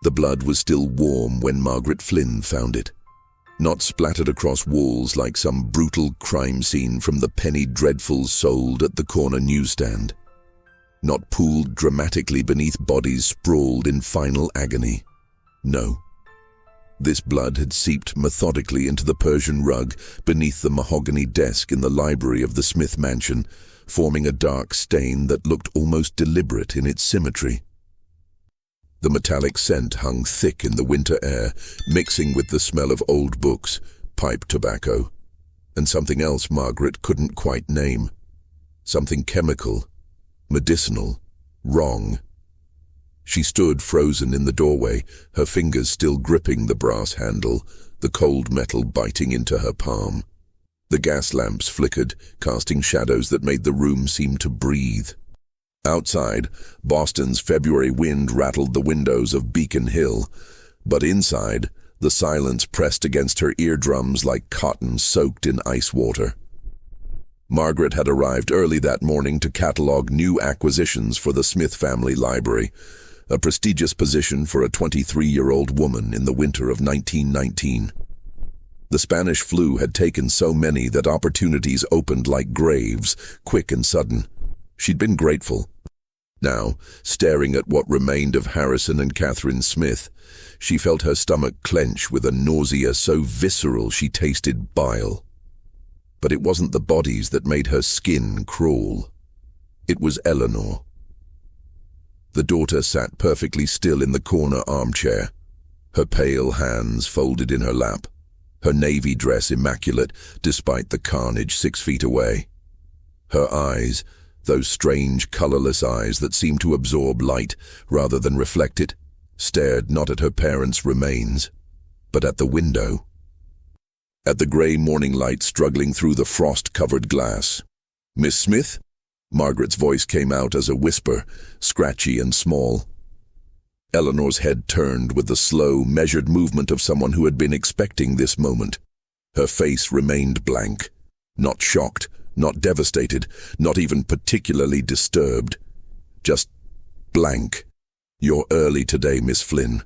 The blood was still warm when Margaret Flynn found it. Not splattered across walls like some brutal crime scene from the penny dreadfuls sold at the corner newsstand. Not pooled dramatically beneath bodies sprawled in final agony. No. This blood had seeped methodically into the Persian rug beneath the mahogany desk in the library of the Smith mansion, forming a dark stain that looked almost deliberate in its symmetry. The metallic scent hung thick in the winter air, mixing with the smell of old books, pipe tobacco, and something else Margaret couldn't quite name. Something chemical, medicinal, wrong. She stood frozen in the doorway, her fingers still gripping the brass handle, the cold metal biting into her palm. The gas lamps flickered, casting shadows that made the room seem to breathe. Outside, Boston's February wind rattled the windows of Beacon Hill, but inside, the silence pressed against her eardrums like cotton soaked in ice water. Margaret had arrived early that morning to catalog new acquisitions for the Smith family library, a prestigious position for a 23-year-old woman in the winter of 1919. The Spanish flu had taken so many that opportunities opened like graves, quick and sudden. She'd been grateful. Now, staring at what remained of Harrison and Catherine Smith, she felt her stomach clench with a nausea so visceral she tasted bile. But it wasn't the bodies that made her skin crawl. It was Eleanor. The daughter sat perfectly still in the corner armchair, her pale hands folded in her lap, her navy dress immaculate despite the carnage 6 feet away. Her eyes, those strange, colorless eyes that seemed to absorb light rather than reflect it, stared not at her parents' remains, but at the window. At the gray morning light struggling through the frost-covered glass. "Miss Smith?" Margaret's voice came out as a whisper, scratchy and small. Eleanor's head turned with the slow, measured movement of someone who had been expecting this moment. Her face remained blank, not shocked, not devastated, not even particularly disturbed. Just blank. "You're early today, Miss Flynn."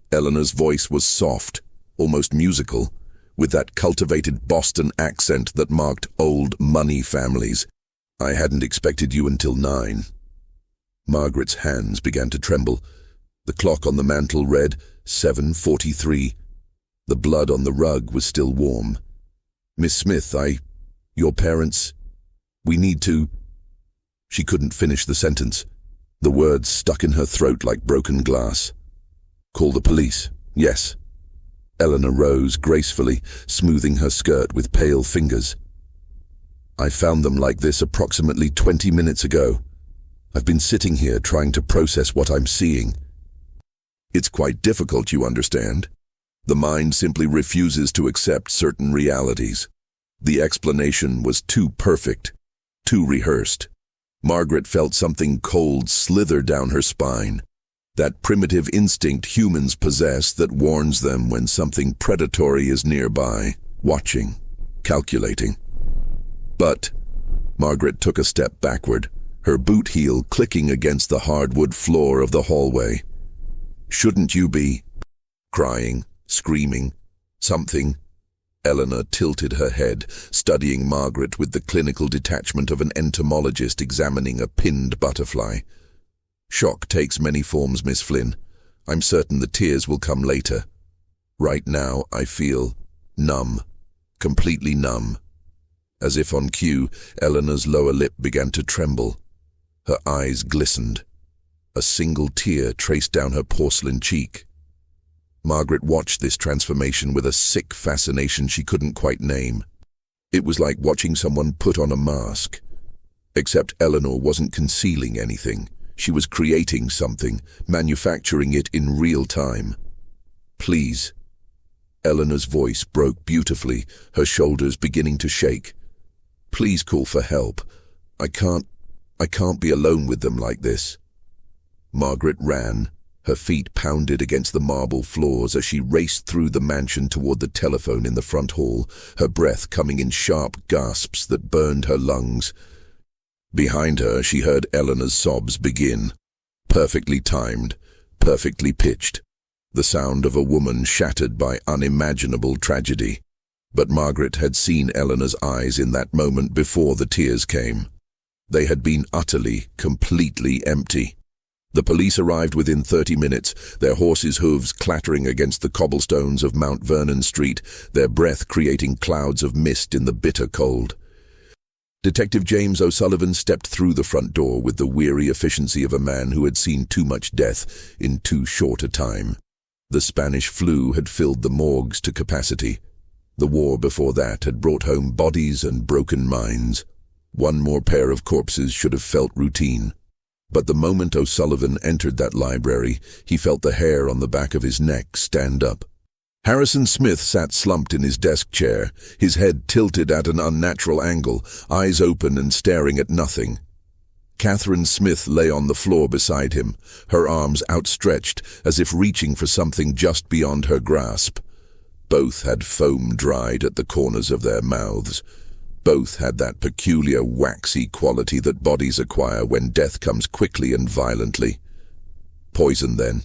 Eleanor's voice was soft, almost musical, with that cultivated Boston accent that marked old money families. "I hadn't expected you until 9. Margaret's hands began to tremble. The clock on the mantel read 7:43. The blood on the rug was still warm. "Miss Smith, your parents, we need to—" She couldn't finish the sentence. The words stuck in her throat like broken glass. "Call the police." "Yes." Eleanor rose gracefully, smoothing her skirt with pale fingers. "I found them like this approximately 20 minutes ago. I've been sitting here trying to process what I'm seeing. It's quite difficult, you understand. The mind simply refuses to accept certain realities. The explanation was too perfect, too rehearsed. Margaret felt something cold slither down her spine, that primitive instinct humans possess that warns them when something predatory is nearby, watching, calculating. But Margaret took a step backward, her boot heel clicking against the hardwood floor of the hallway. "Shouldn't you be crying, screaming, something?" Eleanor tilted her head, studying Margaret with the clinical detachment of an entomologist examining a pinned butterfly. "Shock takes many forms, Miss Flynn. I'm certain the tears will come later. Right now, I feel numb, completely numb." As if on cue, Eleanor's lower lip began to tremble. Her eyes glistened. A single tear traced down her porcelain cheek. Margaret watched this transformation with a sick fascination she couldn't quite name. It was like watching someone put on a mask. Except Eleanor wasn't concealing anything. She was creating something, manufacturing it in real time. "Please." Eleanor's voice broke beautifully, her shoulders beginning to shake. "Please call for help. I can't be alone with them like this." Margaret ran. Her feet pounded against the marble floors as she raced through the mansion toward the telephone in the front hall, her breath coming in sharp gasps that burned her lungs. Behind her, she heard Eleanor's sobs begin. Perfectly timed, perfectly pitched. the sound of a woman shattered by unimaginable tragedy. But Margaret had seen Eleanor's eyes in that moment before the tears came. They had been utterly, completely empty. The police arrived within 30 minutes, their horses' hooves clattering against the cobblestones of Mount Vernon Street, their breath creating clouds of mist in the bitter cold. Detective James O'Sullivan stepped through the front door with the weary efficiency of a man who had seen too much death in too short a time. The Spanish flu had filled the morgues to capacity. The war before that had brought home bodies and broken minds. One more pair of corpses should have felt routine. But the moment O'Sullivan entered that library, he felt the hair on the back of his neck stand up. Harrison Smith sat slumped in his desk chair, his head tilted at an unnatural angle, eyes open and staring at nothing. Catherine Smith lay on the floor beside him, her arms outstretched as if reaching for something just beyond her grasp. Both had foam dried at the corners of their mouths. Both had that peculiar waxy quality that bodies acquire when death comes quickly and violently. Poison, then.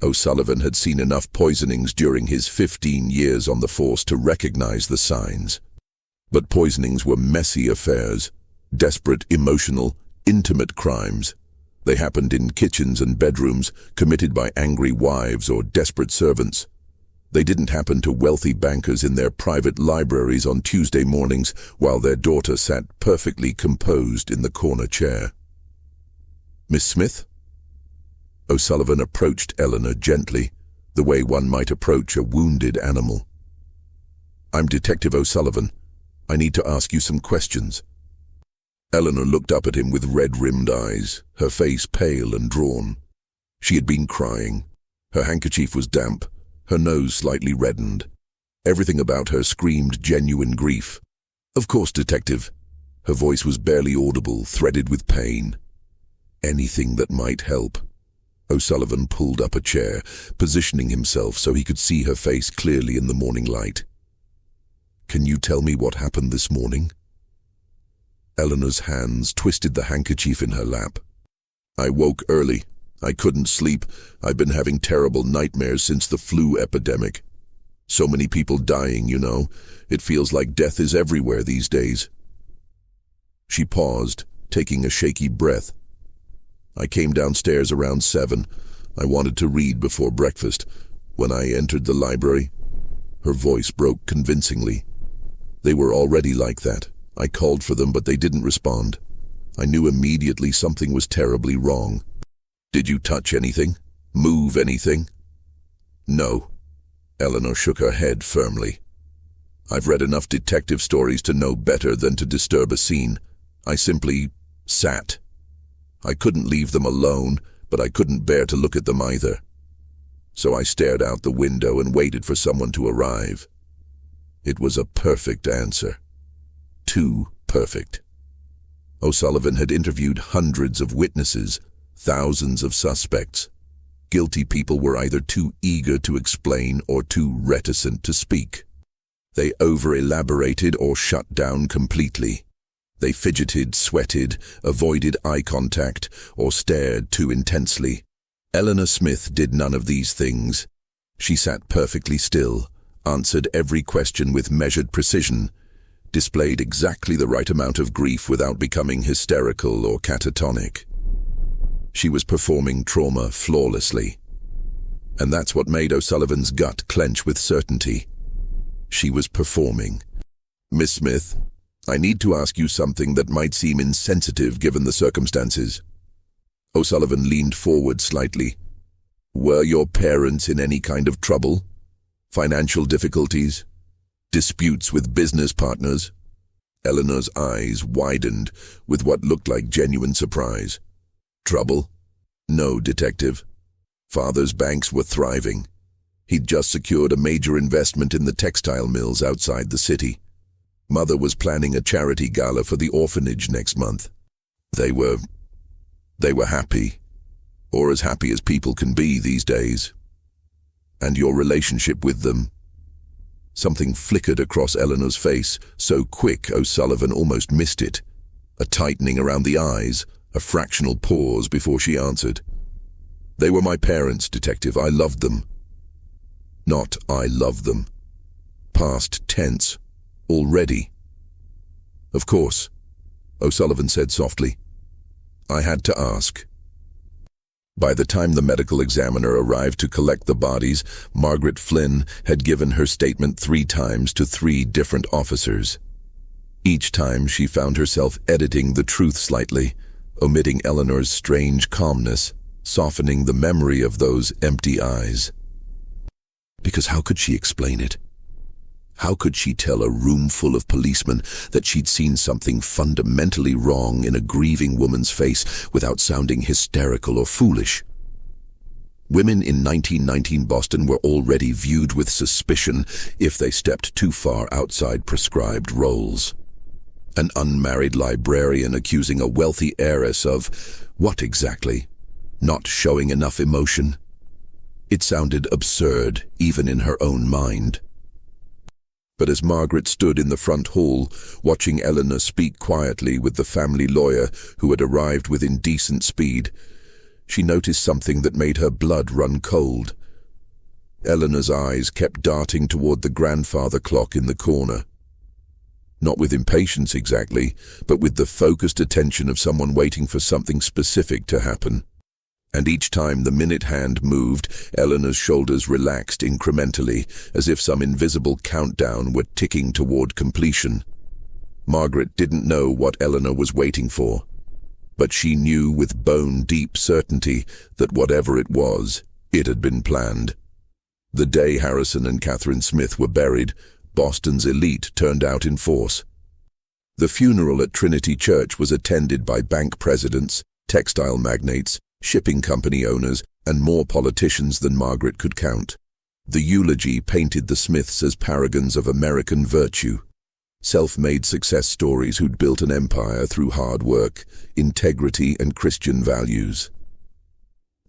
O'Sullivan had seen enough poisonings during his 15 years on the force to recognize the signs. But poisonings were messy affairs, desperate, emotional, intimate crimes. They happened in kitchens and bedrooms, committed by angry wives or desperate servants. They didn't happen to wealthy bankers in their private libraries on Tuesday mornings while their daughter sat perfectly composed in the corner chair. "Miss Smith?" O'Sullivan approached Eleanor gently, the way one might approach a wounded animal. "I'm Detective O'Sullivan. I need to ask you some questions." Eleanor looked up at him with red-rimmed eyes, her face pale and drawn. She had been crying. Her handkerchief was damp, her nose slightly reddened. Everything about her screamed genuine grief. "Of course, Detective." Her voice was barely audible, threaded with pain. "Anything that might help." O'Sullivan pulled up a chair, positioning himself so he could see her face clearly in the morning light. "Can you tell me what happened this morning?" Eleanor's hands twisted the handkerchief in her lap. "I woke early. I couldn't sleep. I've been having terrible nightmares since the flu epidemic. So many people dying, you know. It feels like death is everywhere these days." She paused, taking a shaky breath. "I came downstairs around 7. I wanted to read before breakfast. When I entered the library..." Her voice broke convincingly. "They were already like that. I called for them, but they didn't respond. I knew immediately something was terribly wrong." "Did you touch anything? Move anything?" "No." Eleanor shook her head firmly. "I've read enough detective stories to know better than to disturb a scene. I simply sat. I couldn't leave them alone, but I couldn't bear to look at them either. So I stared out the window and waited for someone to arrive. It was a perfect answer. Too perfect." O'Sullivan had interviewed hundreds of witnesses, thousands of suspects. Guilty people were either too eager to explain or too reticent to speak. They over-elaborated or shut down completely. They fidgeted, sweated, avoided eye contact, or stared too intensely. Eleanor Smith did none of these things. She sat perfectly still, answered every question with measured precision, displayed exactly the right amount of grief without becoming hysterical or catatonic. She was performing trauma flawlessly. And that's what made O'Sullivan's gut clench with certainty. She was performing. "Miss Smith, I need to ask you something that might seem insensitive given the circumstances." O'Sullivan leaned forward slightly. "Were your parents in any kind of trouble? Financial difficulties? Disputes with business partners?" Eleanor's eyes widened with what looked like genuine surprise. "Trouble? No, Detective. Father's banks were thriving. He'd just secured a major investment in the textile mills outside the city. Mother was planning a charity gala for the orphanage next month. They were happy, or as happy as people can be these days. And your relationship with them..." Something flickered across Eleanor's face, so quick O'Sullivan almost missed it. A tightening around the eyes, a fractional pause before she answered. They were my parents, Detective. I loved them. Not I love them. Past tense. Already. Of course, O'Sullivan said softly. I had to ask. By the time the medical examiner arrived to collect the bodies, Margaret Flynn had given her statement 3 times to 3 different officers. Each time she found herself editing the truth slightly, omitting Eleanor's strange calmness, softening the memory of those empty eyes. Because how could she explain it? How could she tell a room full of policemen that she'd seen something fundamentally wrong in a grieving woman's face without sounding hysterical or foolish? Women in 1919 Boston were already viewed with suspicion if they stepped too far outside prescribed roles. An unmarried librarian accusing a wealthy heiress of, what exactly? Not showing enough emotion? It sounded absurd, even in her own mind. But as Margaret stood in the front hall, watching Eleanor speak quietly with the family lawyer who had arrived with indecent speed, she noticed something that made her blood run cold. Eleanor's eyes kept darting toward the grandfather clock in the corner. Not with impatience exactly, but with the focused attention of someone waiting for something specific to happen. And each time the minute hand moved, Eleanor's shoulders relaxed incrementally, as if some invisible countdown were ticking toward completion. Margaret didn't know what Eleanor was waiting for, but she knew with bone-deep certainty that whatever it was, it had been planned. The day Harrison and Catherine Smith were buried, Boston's elite turned out in force. The funeral at Trinity Church was attended by bank presidents, textile magnates, shipping company owners, and more politicians than Margaret could count. The eulogy painted the Smiths as paragons of American virtue, self-made success stories who'd built an empire through hard work, integrity, and Christian values.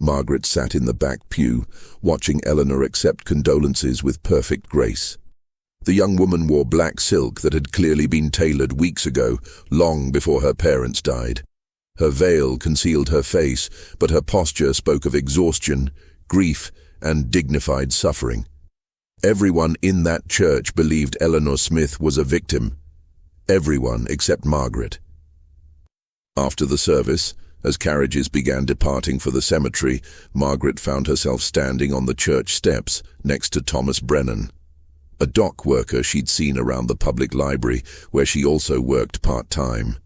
Margaret sat in the back pew, watching Eleanor accept condolences with perfect grace. The young woman wore black silk that had clearly been tailored weeks ago, long before her parents died. Her veil concealed her face, but her posture spoke of exhaustion, grief, and dignified suffering. Everyone in that church believed Eleanor Smith was a victim. Everyone except Margaret. After the service, as carriages began departing for the cemetery, Margaret found herself standing on the church steps next to Thomas Brennan, a dock worker she'd seen around the public library, where she also worked part-time.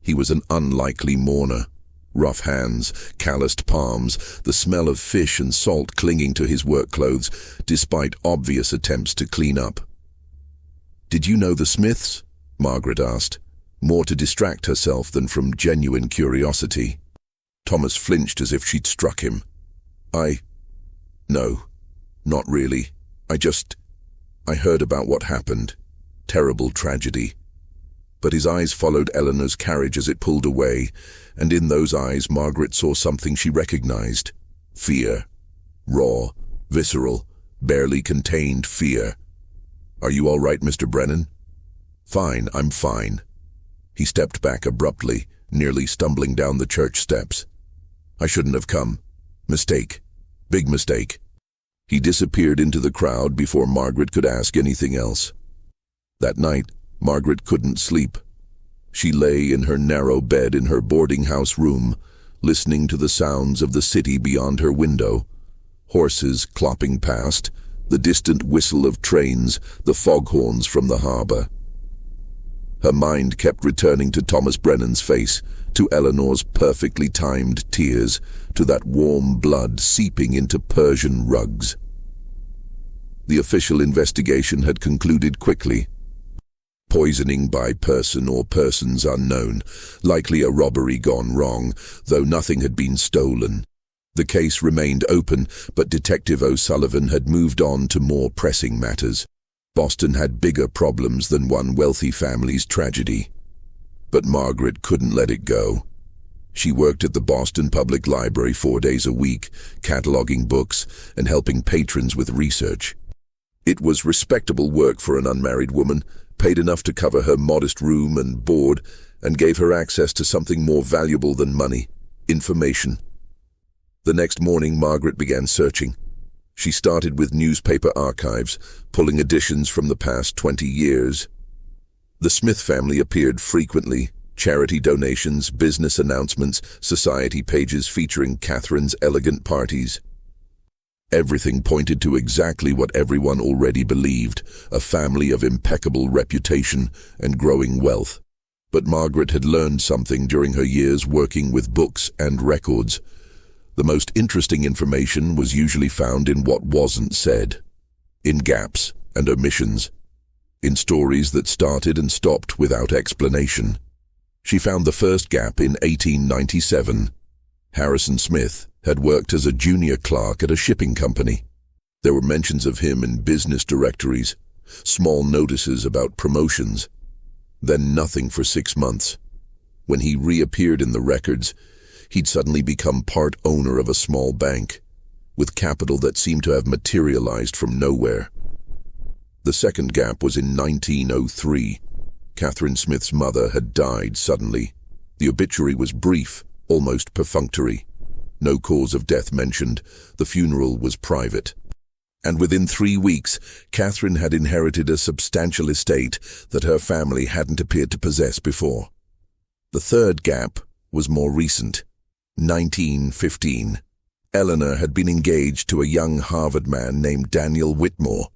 He was an unlikely mourner. Rough hands, calloused palms, the smell of fish and salt clinging to his work clothes, despite obvious attempts to clean up. "Did you know the Smiths?" Margaret asked, more to distract herself than from genuine curiosity. Thomas flinched as if she'd struck him. No, not really. I heard about what happened. Terrible tragedy." But his eyes followed Eleanor's carriage as it pulled away, and in those eyes Margaret saw something she recognized. Fear. Raw, visceral, barely contained fear. "Are you all right, Mr. Brennan?" "Fine, I'm fine." He stepped back abruptly, nearly stumbling down the church steps. "I shouldn't have come. Mistake. Big mistake." He disappeared into the crowd before Margaret could ask anything else. That night, Margaret couldn't sleep. She lay in her narrow bed in her boarding house room, listening to the sounds of the city beyond her window. Horses clopping past, the distant whistle of trains, the foghorns from the harbor. Her mind kept returning to Thomas Brennan's face, to Eleanor's perfectly timed tears, to that warm blood seeping into Persian rugs. The official investigation had concluded quickly. Poisoning by person or persons unknown, likely a robbery gone wrong, though nothing had been stolen. The case remained open, but Detective O'Sullivan had moved on to more pressing matters. Boston had bigger problems than one wealthy family's tragedy. But Margaret couldn't let it go. She worked at the Boston Public Library 4 days a week, cataloging books and helping patrons with research. It was respectable work for an unmarried woman, paid enough to cover her modest room and board, and gave her access to something more valuable than money: information. The next morning, Margaret began searching. She started with newspaper archives, pulling editions from the past 20 years. The Smith family appeared frequently: charity donations, business announcements, society pages featuring Catherine's elegant parties. Everything pointed to exactly what everyone already believed: a family of impeccable reputation and growing wealth. But Margaret had learned something during her years working with books and records. The most interesting information was usually found in what wasn't said, in gaps and omissions, in stories that started and stopped without explanation. She found the first gap in 1897. Harrison Smith had worked as a junior clerk at a shipping company. There were mentions of him in business directories, small notices about promotions. Then nothing for 6 months. When he reappeared in the records, he'd suddenly become part owner of a small bank, with capital that seemed to have materialized from nowhere. The second gap was in 1903. Catherine Smith's mother had died suddenly. The obituary was brief, almost perfunctory. No cause of death mentioned. The funeral was private. And within 3 weeks, Catherine had inherited a substantial estate that her family hadn't appeared to possess before. The third gap was more recent. 1915. Eleanor had been engaged to a young Harvard man named Daniel Whitmore.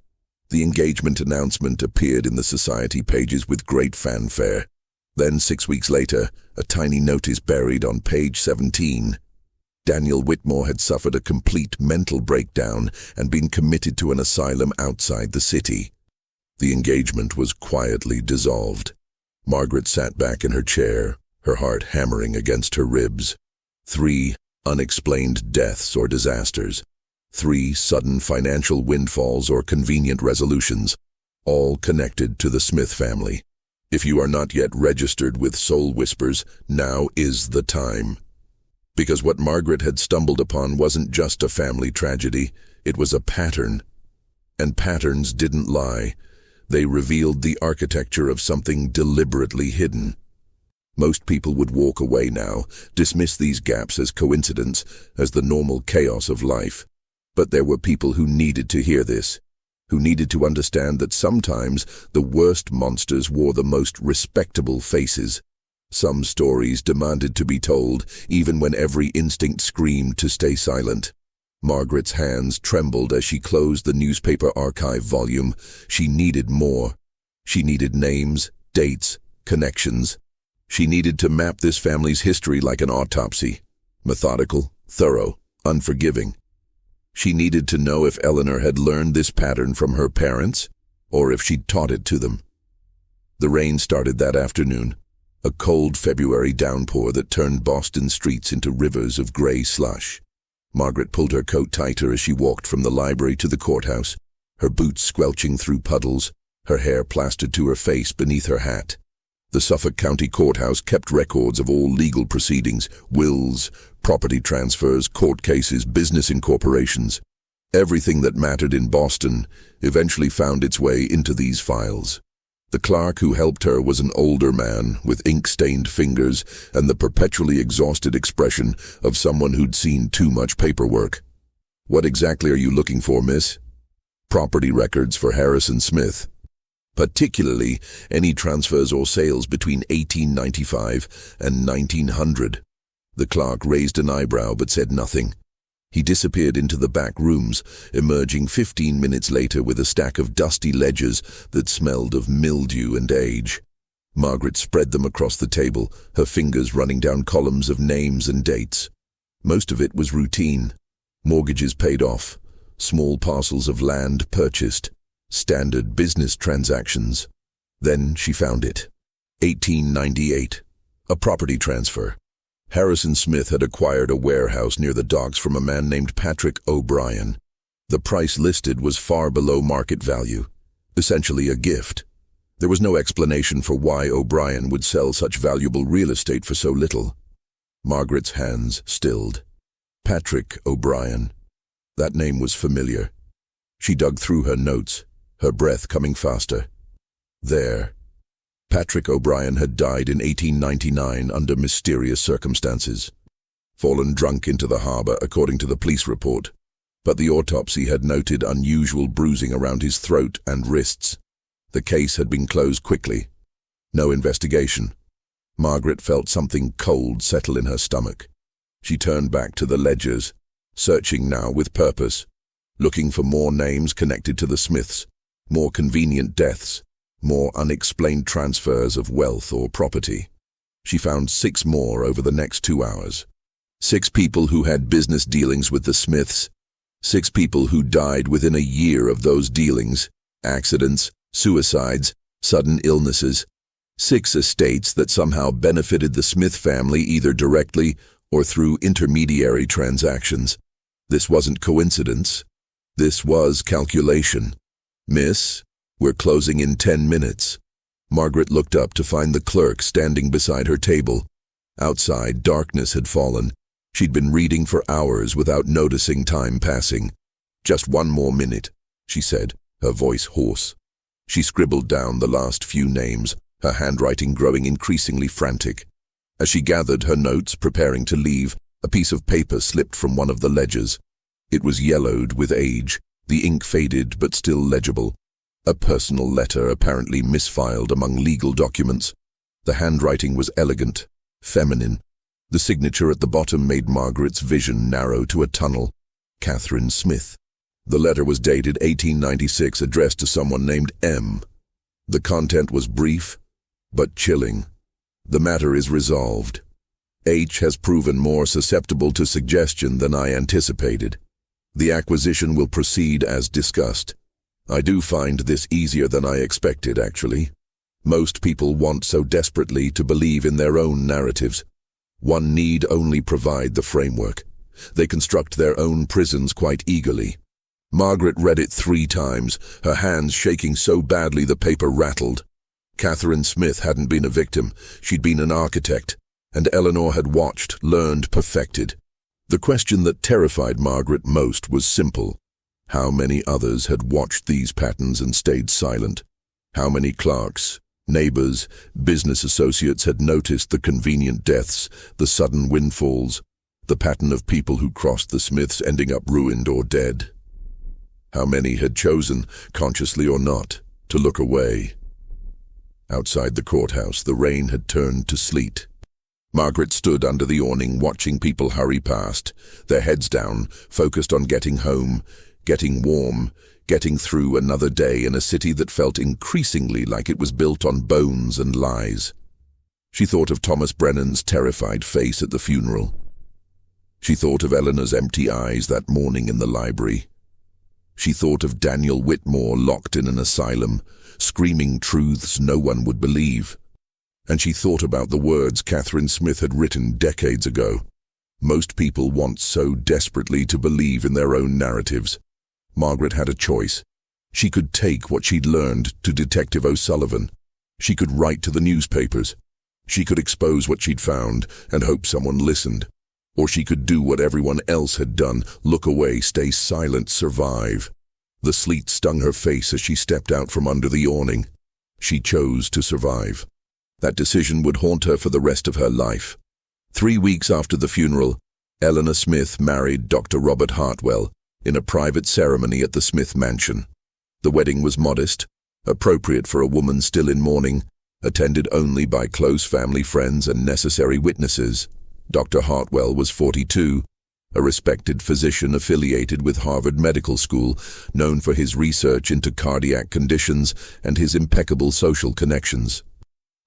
The engagement announcement appeared in the society pages with great fanfare. Then, 6 weeks later, a tiny notice buried on page 17. Daniel Whitmore had suffered a complete mental breakdown and been committed to an asylum outside the city. The engagement was quietly dissolved. Margaret sat back in her chair, her heart hammering against her ribs. 3 unexplained deaths or disasters. 3 sudden financial windfalls or convenient resolutions, all connected to the Smith family. If you are not yet registered with Soul Whispers, now is the time. Because what Margaret had stumbled upon wasn't just a family tragedy, it was a pattern. And patterns didn't lie. They revealed the architecture of something deliberately hidden. Most people would walk away now, dismiss these gaps as coincidence, as the normal chaos of life. But there were people who needed to hear this, who needed to understand that sometimes the worst monsters wore the most respectable faces. Some stories demanded to be told, even when every instinct screamed to stay silent. Margaret's hands trembled as she closed the newspaper archive volume. She needed more. She needed names, dates, connections. She needed to map this family's history like an autopsy. Methodical, thorough, unforgiving. She needed to know if Eleanor had learned this pattern from her parents, or if she'd taught it to them. The rain started that afternoon, a cold February downpour that turned Boston streets into rivers of gray slush. Margaret pulled her coat tighter as she walked from the library to the courthouse, her boots squelching through puddles, her hair plastered to her face beneath her hat. The Suffolk County Courthouse kept records of all legal proceedings, wills, property transfers, court cases, business incorporations. Everything that mattered in Boston eventually found its way into these files. The clerk who helped her was an older man with ink-stained fingers and the perpetually exhausted expression of someone who'd seen too much paperwork. "What exactly are you looking for, miss?" "Property records for Harrison Smith. Particularly any transfers or sales between 1895 and 1900. The clerk raised an eyebrow but said nothing. He disappeared into the back rooms, emerging 15 minutes later with a stack of dusty ledgers that smelled of mildew and age. Margaret spread them across the table, her fingers running down columns of names and dates. Most of it was routine. Mortgages paid off, small parcels of land purchased, standard business transactions. Then she found it. 1898. A property transfer. Harrison Smith had acquired a warehouse near the docks from a man named Patrick O'Brien. The price listed was far below market value, essentially a gift. There was no explanation for why O'Brien would sell such valuable real estate for so little. Margaret's hands stilled. Patrick O'Brien. That name was familiar. She dug through her notes, her breath coming faster. There. Patrick O'Brien had died in 1899 under mysterious circumstances. fallen drunk into the harbor according to the police report, but the autopsy had noted unusual bruising around his throat and wrists. The case had been closed quickly. No investigation. Margaret felt something cold settle in her stomach. She turned back to the ledgers, searching now with purpose, looking for more names connected to the Smiths, more convenient deaths, more unexplained transfers of wealth or property. She found 6 more over the next 2 hours. 6 people who had business dealings with the Smiths, 6 people who died within a year of those dealings, accidents, suicides, sudden illnesses, 6 estates that somehow benefited the Smith family either directly or through intermediary transactions. This wasn't coincidence. This was calculation. "Miss, we're closing in 10 minutes. Margaret looked up to find the clerk standing beside her table. Outside, darkness had fallen. She'd been reading for hours without noticing time passing. "Just 1 more minute," she said, her voice hoarse. She scribbled down the last few names, her handwriting growing increasingly frantic. As she gathered her notes, preparing to leave, a piece of paper slipped from one of the ledgers. It was yellowed with age, the ink faded but still legible. A personal letter apparently misfiled among legal documents. The handwriting was elegant, feminine. The signature at the bottom made Margaret's vision narrow to a tunnel. Catherine Smith. The letter was dated 1896, addressed to someone named M. The content was brief, but chilling. "The matter is resolved. H has proven more susceptible to suggestion than I anticipated. The acquisition will proceed as discussed. I do find this easier than I expected, actually. Most people want so desperately to believe in their own narratives. One need only provide the framework. They construct their own prisons quite eagerly." Margaret read it 3 times, her hands shaking so badly the paper rattled. Catherine Smith hadn't been a victim, she'd been an architect, and Eleanor had watched, learned, perfected. The question that terrified Margaret most was simple. How many others had watched these patterns and stayed silent? How many clerks, neighbors, business associates had noticed the convenient deaths, the sudden windfalls, the pattern of people who crossed the Smiths ending up ruined or dead? How many had chosen, consciously or not, to look away? Outside the courthouse, the rain had turned to sleet. Margaret stood under the awning watching people hurry past, their heads down, focused on getting home, getting warm, getting through another day in a city that felt increasingly like it was built on bones and lies. She thought of Thomas Brennan's terrified face at the funeral. She thought of Eleanor's empty eyes that morning in the library. She thought of Daniel Whitmore locked in an asylum, screaming truths no one would believe. And she thought about the words Catherine Smith had written decades ago. Most people want so desperately to believe in their own narratives. Margaret had a choice. She could take what she'd learned to Detective O'Sullivan. She could write to the newspapers. She could expose what she'd found and hope someone listened. Or she could do what everyone else had done, look away, stay silent, survive. The sleet stung her face as she stepped out from under the awning. She chose to survive. That decision would haunt her for the rest of her life. 3 weeks after the funeral, Eleanor Smith married Dr. Robert Hartwell in a private ceremony at the Smith mansion. The wedding was modest, appropriate for a woman still in mourning, attended only by close family friends and necessary witnesses. Dr. Hartwell was 42, a respected physician affiliated with Harvard Medical School, known for his research into cardiac conditions and his impeccable social connections.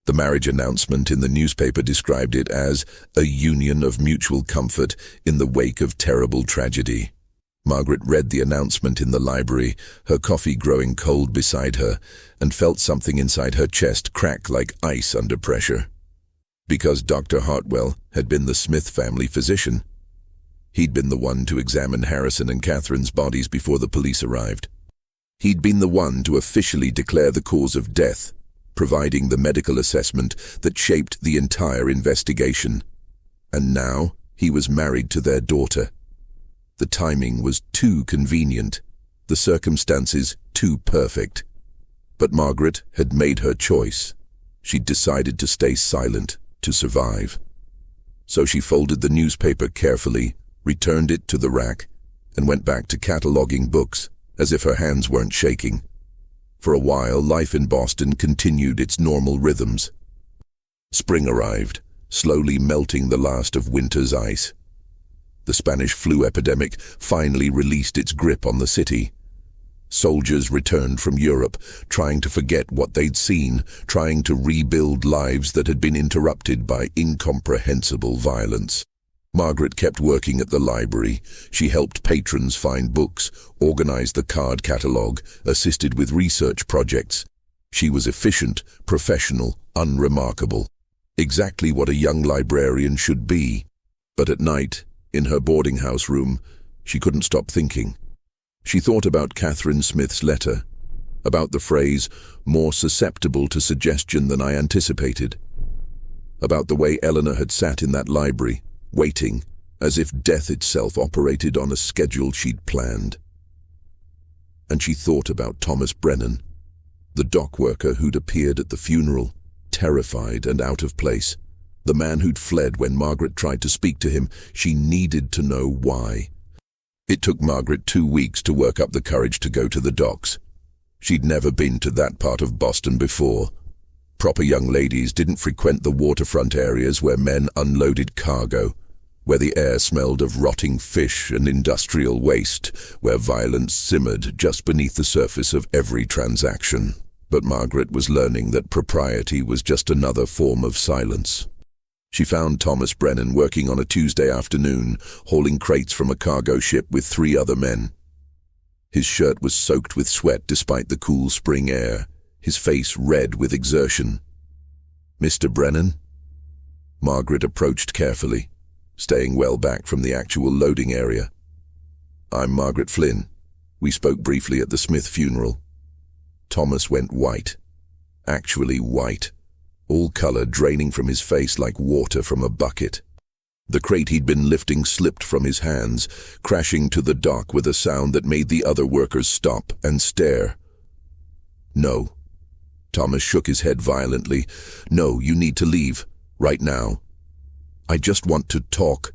The marriage announcement in the newspaper described it as a union of mutual comfort in the wake of terrible tragedy. Margaret read the announcement in the library, her coffee growing cold beside her, and felt something inside her chest crack like ice under pressure. Because Dr. Hartwell had been the Smith family physician. He'd been the one to examine Harrison and Catherine's bodies before the police arrived. He'd been the one to officially declare the cause of death, providing the medical assessment that shaped the entire investigation. And now he was married to their daughter. The timing was too convenient, the circumstances too perfect. But Margaret had made her choice. She'd decided to stay silent, to survive. So she folded the newspaper carefully, returned it to the rack, and went back to cataloging books, as if her hands weren't shaking. For a while, life in Boston continued its normal rhythms. Spring arrived, slowly melting the last of winter's ice. The Spanish flu epidemic finally released its grip on the city. Soldiers returned from Europe, trying to forget what they'd seen, trying to rebuild lives that had been interrupted by incomprehensible violence. Margaret kept working at the library. She helped patrons find books, organized the card catalogue, assisted with research projects. She was efficient, professional, unremarkable. Exactly what a young librarian should be. But at night, in her boarding house room, she couldn't stop thinking. She thought about Catherine Smith's letter, about the phrase, "more susceptible to suggestion than I anticipated," about the way Eleanor had sat in that library, waiting, as if death itself operated on a schedule she'd planned. And she thought about Thomas Brennan, the dock worker who'd appeared at the funeral, terrified and out of place, the man who'd fled when Margaret tried to speak to him. She needed to know why. It took Margaret 2 weeks to work up the courage to go to the docks. She'd never been to that part of Boston before. Proper young ladies didn't frequent the waterfront areas where men unloaded cargo, where the air smelled of rotting fish and industrial waste, where violence simmered just beneath the surface of every transaction. But Margaret was learning that propriety was just another form of silence. She found Thomas Brennan working on a Tuesday afternoon, hauling crates from a cargo ship with 3 other men. His shirt was soaked with sweat despite the cool spring air, his face red with exertion. "Mr. Brennan?" Margaret approached carefully, staying well back from the actual loading area. "I'm Margaret Flynn. We spoke briefly at the Smith funeral." Thomas went white. Actually white. All color draining from his face like water from a bucket. The crate he'd been lifting slipped from his hands, crashing to the dock with a sound that made the other workers stop and stare. "No." Thomas shook his head violently. "No, you need to leave. Right now." "I just want to talk."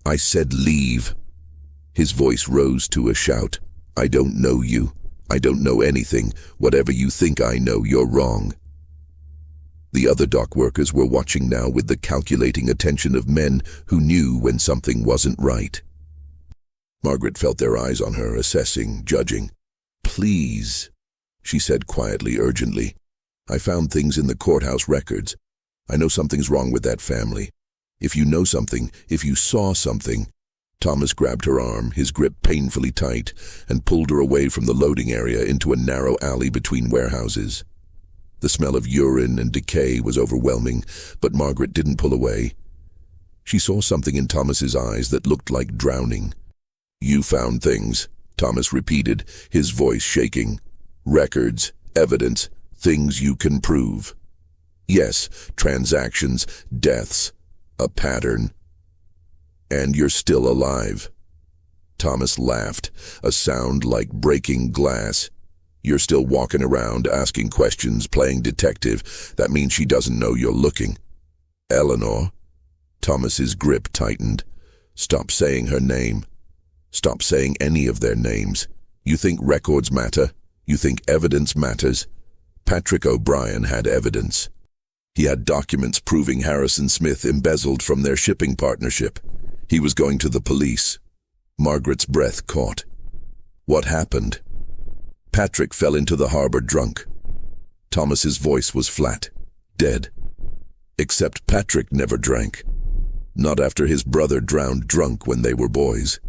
"I said leave." His voice rose to a shout. "I don't know you. I don't know anything. Whatever you think I know, you're wrong." The other dock workers were watching now with the calculating attention of men who knew when something wasn't right. Margaret felt their eyes on her, assessing, judging. "Please," she said quietly, urgently. "I found things in the courthouse records. I know something's wrong with that family. If you know something, if you saw something—" Thomas grabbed her arm, his grip painfully tight, and pulled her away from the loading area into a narrow alley between warehouses. The smell of urine and decay was overwhelming, but Margaret didn't pull away. She saw something in Thomas's eyes that looked like drowning. "You found things," Thomas repeated, his voice shaking. "Records, evidence, things you can prove." "Yes, transactions, deaths, a pattern. And you're still alive." Thomas laughed, a sound like breaking glass. "You're still walking around, asking questions, playing detective. That means she doesn't know you're looking." "Eleanor?" Thomas's grip tightened. "Stop saying her name. Stop saying any of their names. You think records matter? You think evidence matters? Patrick O'Brien had evidence. He had documents proving Harrison Smith embezzled from their shipping partnership. He was going to the police." Margaret's breath caught. "What happened?" "Patrick fell into the harbor drunk." Thomas's voice was flat, dead. "Except Patrick never drank. Not after his brother drowned drunk when they were boys.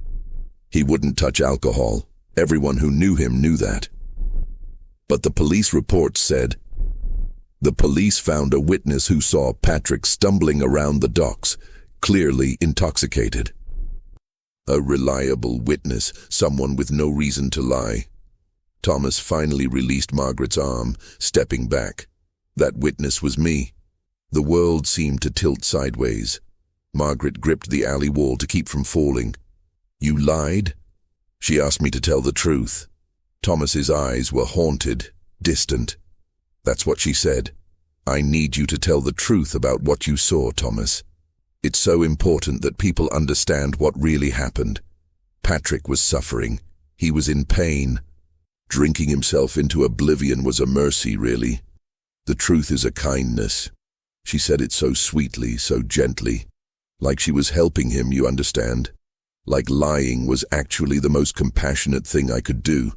He wouldn't touch alcohol. Everyone who knew him knew that. But the police reports said, the police found a witness who saw Patrick stumbling around the docks, clearly intoxicated. A reliable witness, someone with no reason to lie." Thomas finally released Margaret's arm, stepping back. "That witness was me." The world seemed to tilt sideways. Margaret gripped the alley wall to keep from falling. "You lied?" She asked me to tell the truth. Thomas's eyes were haunted, distant. "That's what she said. I need you to tell the truth about what you saw, Thomas." It's so important that people understand what really happened. Patrick was suffering. He was in pain. Drinking himself into oblivion was a mercy, really. The truth is a kindness. She said it so sweetly, so gently. Like she was helping him, you understand? Like lying was actually the most compassionate thing I could do.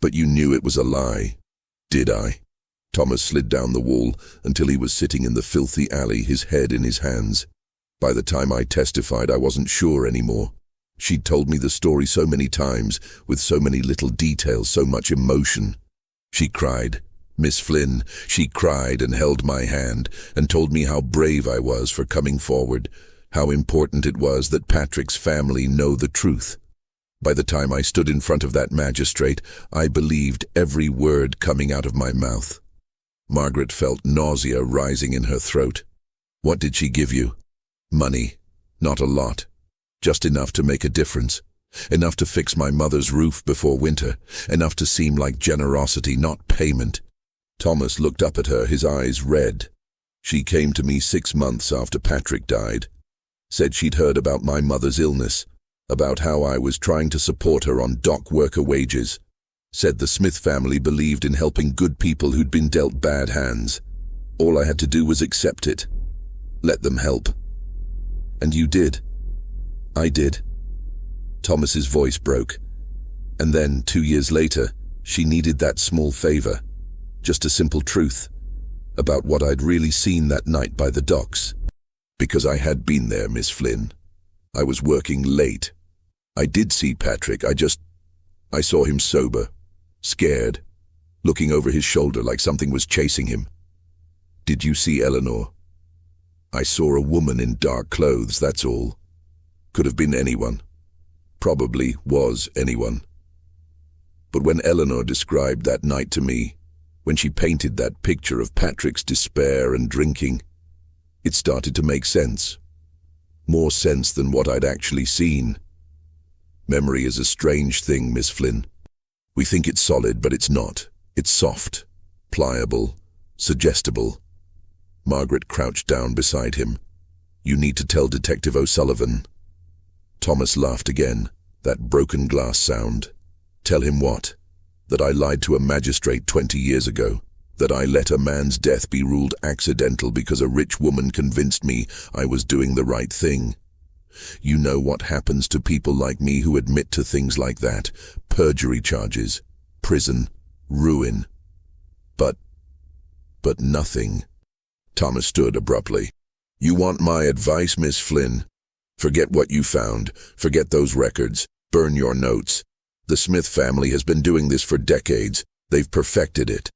But you knew it was a lie. Did I? Thomas slid down the wall until he was sitting in the filthy alley, his head in his hands. By the time I testified, I wasn't sure anymore. She'd told me the story so many times, with so many little details, so much emotion. She cried. Miss Flynn, she cried and held my hand and told me how brave I was for coming forward, how important it was that Patrick's family know the truth. By the time I stood in front of that magistrate, I believed every word coming out of my mouth. Margaret felt nausea rising in her throat. What did she give you? Money. Not a lot. Just enough to make a difference. Enough to fix my mother's roof before winter. Enough to seem like generosity, not payment. Thomas looked up at her, his eyes red. She came to me 6 months after Patrick died. Said she'd heard about my mother's illness, about how I was trying to support her on dock worker wages. Said the Smith family believed in helping good people who'd been dealt bad hands. All I had to do was accept it. Let them help. And you did. I did. Thomas's voice broke. And then, 2 years later, she needed that small favor. Just a simple truth. About what I'd really seen that night by the docks. Because I had been there, Miss Flynn. I was working late. I did see Patrick. I saw him sober, scared, looking over his shoulder like something was chasing him. Did you see Eleanor? I saw a woman in dark clothes, that's all. Could have been anyone. Probably was anyone. But when Eleanor described that night to me, when she painted that picture of Patrick's despair and drinking, it started to make sense. More sense than what I'd actually seen. Memory is a strange thing, Miss Flynn. We think it's solid, but it's not. It's soft, pliable, suggestible. Margaret crouched down beside him. You need to tell Detective O'Sullivan. Thomas laughed again, that broken glass sound. Tell him what? That I lied to a magistrate 20 years ago. That I let a man's death be ruled accidental because a rich woman convinced me I was doing the right thing. You know what happens to people like me who admit to things like that. Perjury charges, prison, ruin. But nothing. Thomas stood abruptly. You want my advice, Miss Flynn? Forget what you found. Forget those records. Burn your notes. The Smith family has been doing this for decades. They've perfected it.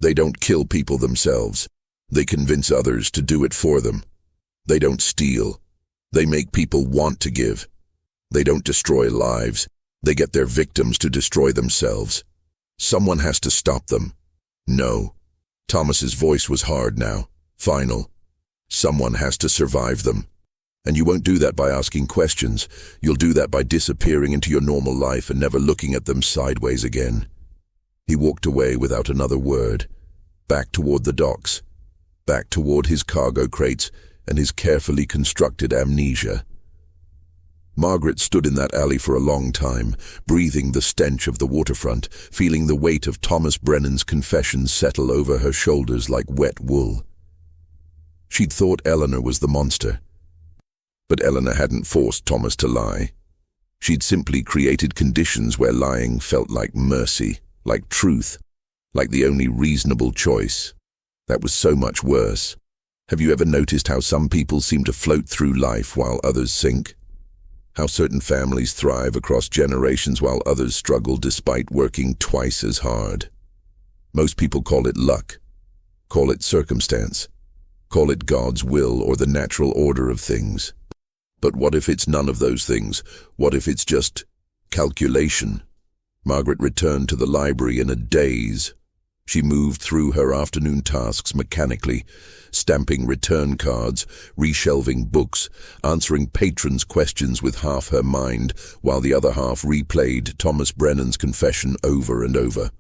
They don't kill people themselves. They convince others to do it for them. They don't steal. They make people want to give. They don't destroy lives. They get their victims to destroy themselves. Someone has to stop them. No. Thomas's voice was hard now, final. Someone has to survive them. And you won't do that by asking questions. You'll do that by disappearing into your normal life and never looking at them sideways again. He walked away without another word, back toward the docks, back toward his cargo crates and his carefully constructed amnesia. Margaret stood in that alley for a long time, breathing the stench of the waterfront, feeling the weight of Thomas Brennan's confession settle over her shoulders like wet wool. She'd thought Eleanor was the monster. But Eleanor hadn't forced Thomas to lie. She'd simply created conditions where lying felt like mercy, like truth, like the only reasonable choice. That was so much worse. Have you ever noticed how some people seem to float through life while others sink? How certain families thrive across generations while others struggle despite working twice as hard? Most people call it luck, call it circumstance, call it God's will or the natural order of things. But what if it's none of those things? What if it's just calculation? Margaret returned to the library in a daze. She moved through her afternoon tasks mechanically, stamping return cards, reshelving books, answering patrons' questions with half her mind, while the other half replayed Thomas Brennan's confession over and over.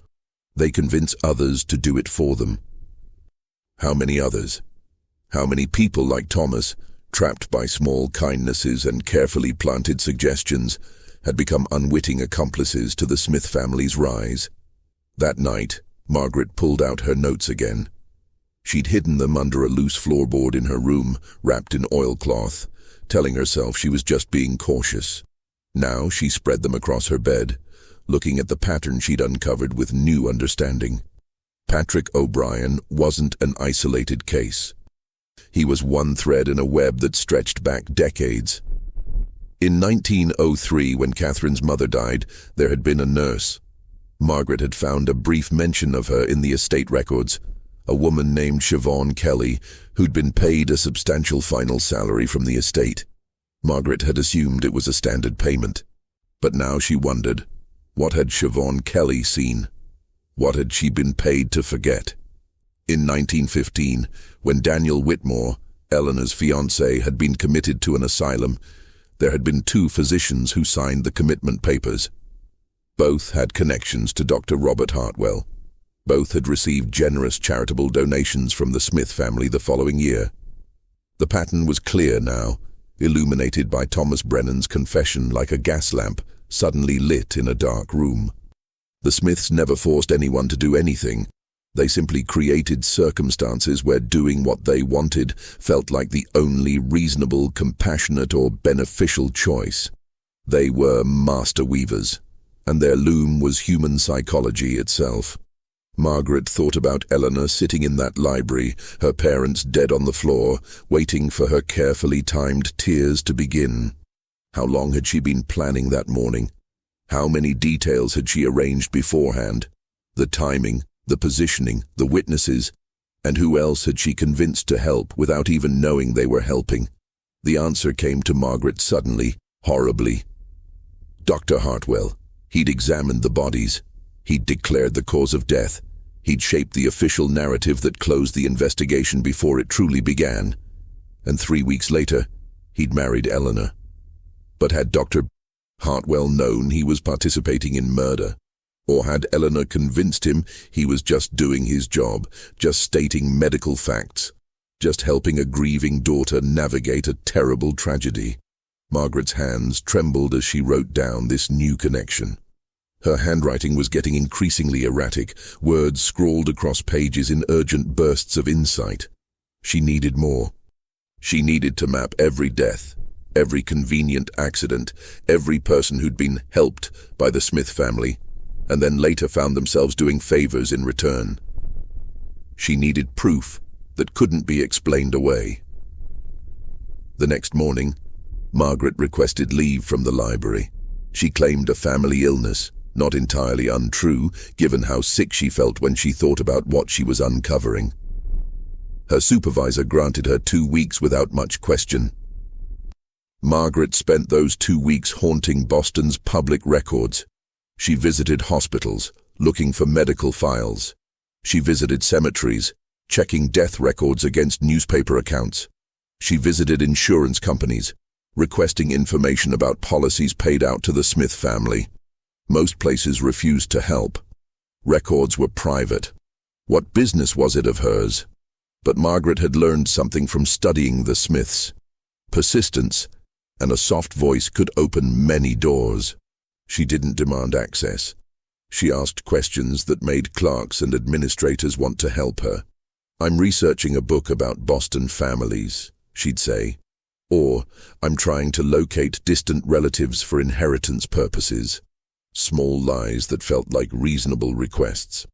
They convince others to do it for them. How many others? How many people like Thomas, trapped by small kindnesses and carefully planted suggestions, had become unwitting accomplices to the Smith family's rise. That night, Margaret pulled out her notes again. She'd hidden them under a loose floorboard in her room, wrapped in oilcloth, telling herself she was just being cautious. Now she spread them across her bed, looking at the pattern she'd uncovered with new understanding. Patrick O'Brien wasn't an isolated case. He was one thread in a web that stretched back decades. In 1903, when Catherine's mother died, there had been a nurse. Margaret had found a brief mention of her in the estate records, a woman named Siobhan Kelly, who'd been paid a substantial final salary from the estate. Margaret had assumed it was a standard payment. But now she wondered, what had Siobhan Kelly seen? What had she been paid to forget? In 1915, when Daniel Whitmore, Eleanor's fiancé, had been committed to an asylum, there had been 2 physicians who signed the commitment papers. Both had connections to Dr. Robert Hartwell. Both had received generous charitable donations from the Smith family the following year. The pattern was clear now, illuminated by Thomas Brennan's confession like a gas lamp suddenly lit in a dark room. The Smiths never forced anyone to do anything. They simply created circumstances where doing what they wanted felt like the only reasonable, compassionate, or beneficial choice. They were master weavers, and their loom was human psychology itself. Margaret thought about Eleanor sitting in that library, her parents dead on the floor, waiting for her carefully timed tears to begin. How long had she been planning that morning? How many details had she arranged beforehand? The timing, the positioning, the witnesses, and who else had she convinced to help without even knowing they were helping? The answer came to Margaret suddenly, horribly. Dr. Hartwell. He'd examined the bodies. He'd declared the cause of death. He'd shaped the official narrative that closed the investigation before it truly began. And 3 weeks later, he'd married Eleanor. But had Dr. Hartwell known he was participating in murder? Or had Eleanor convinced him he was just doing his job, just stating medical facts, just helping a grieving daughter navigate a terrible tragedy? Margaret's hands trembled as she wrote down this new connection. Her handwriting was getting increasingly erratic, words scrawled across pages in urgent bursts of insight. She needed more. She needed to map every death, every convenient accident, every person who'd been helped by the Smith family, and then later found themselves doing favors in return. She needed proof that couldn't be explained away. The next morning, Margaret requested leave from the library. She claimed a family illness, not entirely untrue, given how sick she felt when she thought about what she was uncovering. Her supervisor granted her 2 weeks without much question. Margaret spent those 2 weeks haunting Boston's public records. She visited hospitals, looking for medical files. She visited cemeteries, checking death records against newspaper accounts. She visited insurance companies, requesting information about policies paid out to the Smith family. Most places refused to help. Records were private. What business was it of hers? But Margaret had learned something from studying the Smiths. Persistence and a soft voice could open many doors. She didn't demand access. She asked questions that made clerks and administrators want to help her. "I'm researching a book about Boston families," she'd say. Or, "I'm trying to locate distant relatives for inheritance purposes." Small lies that felt like reasonable requests.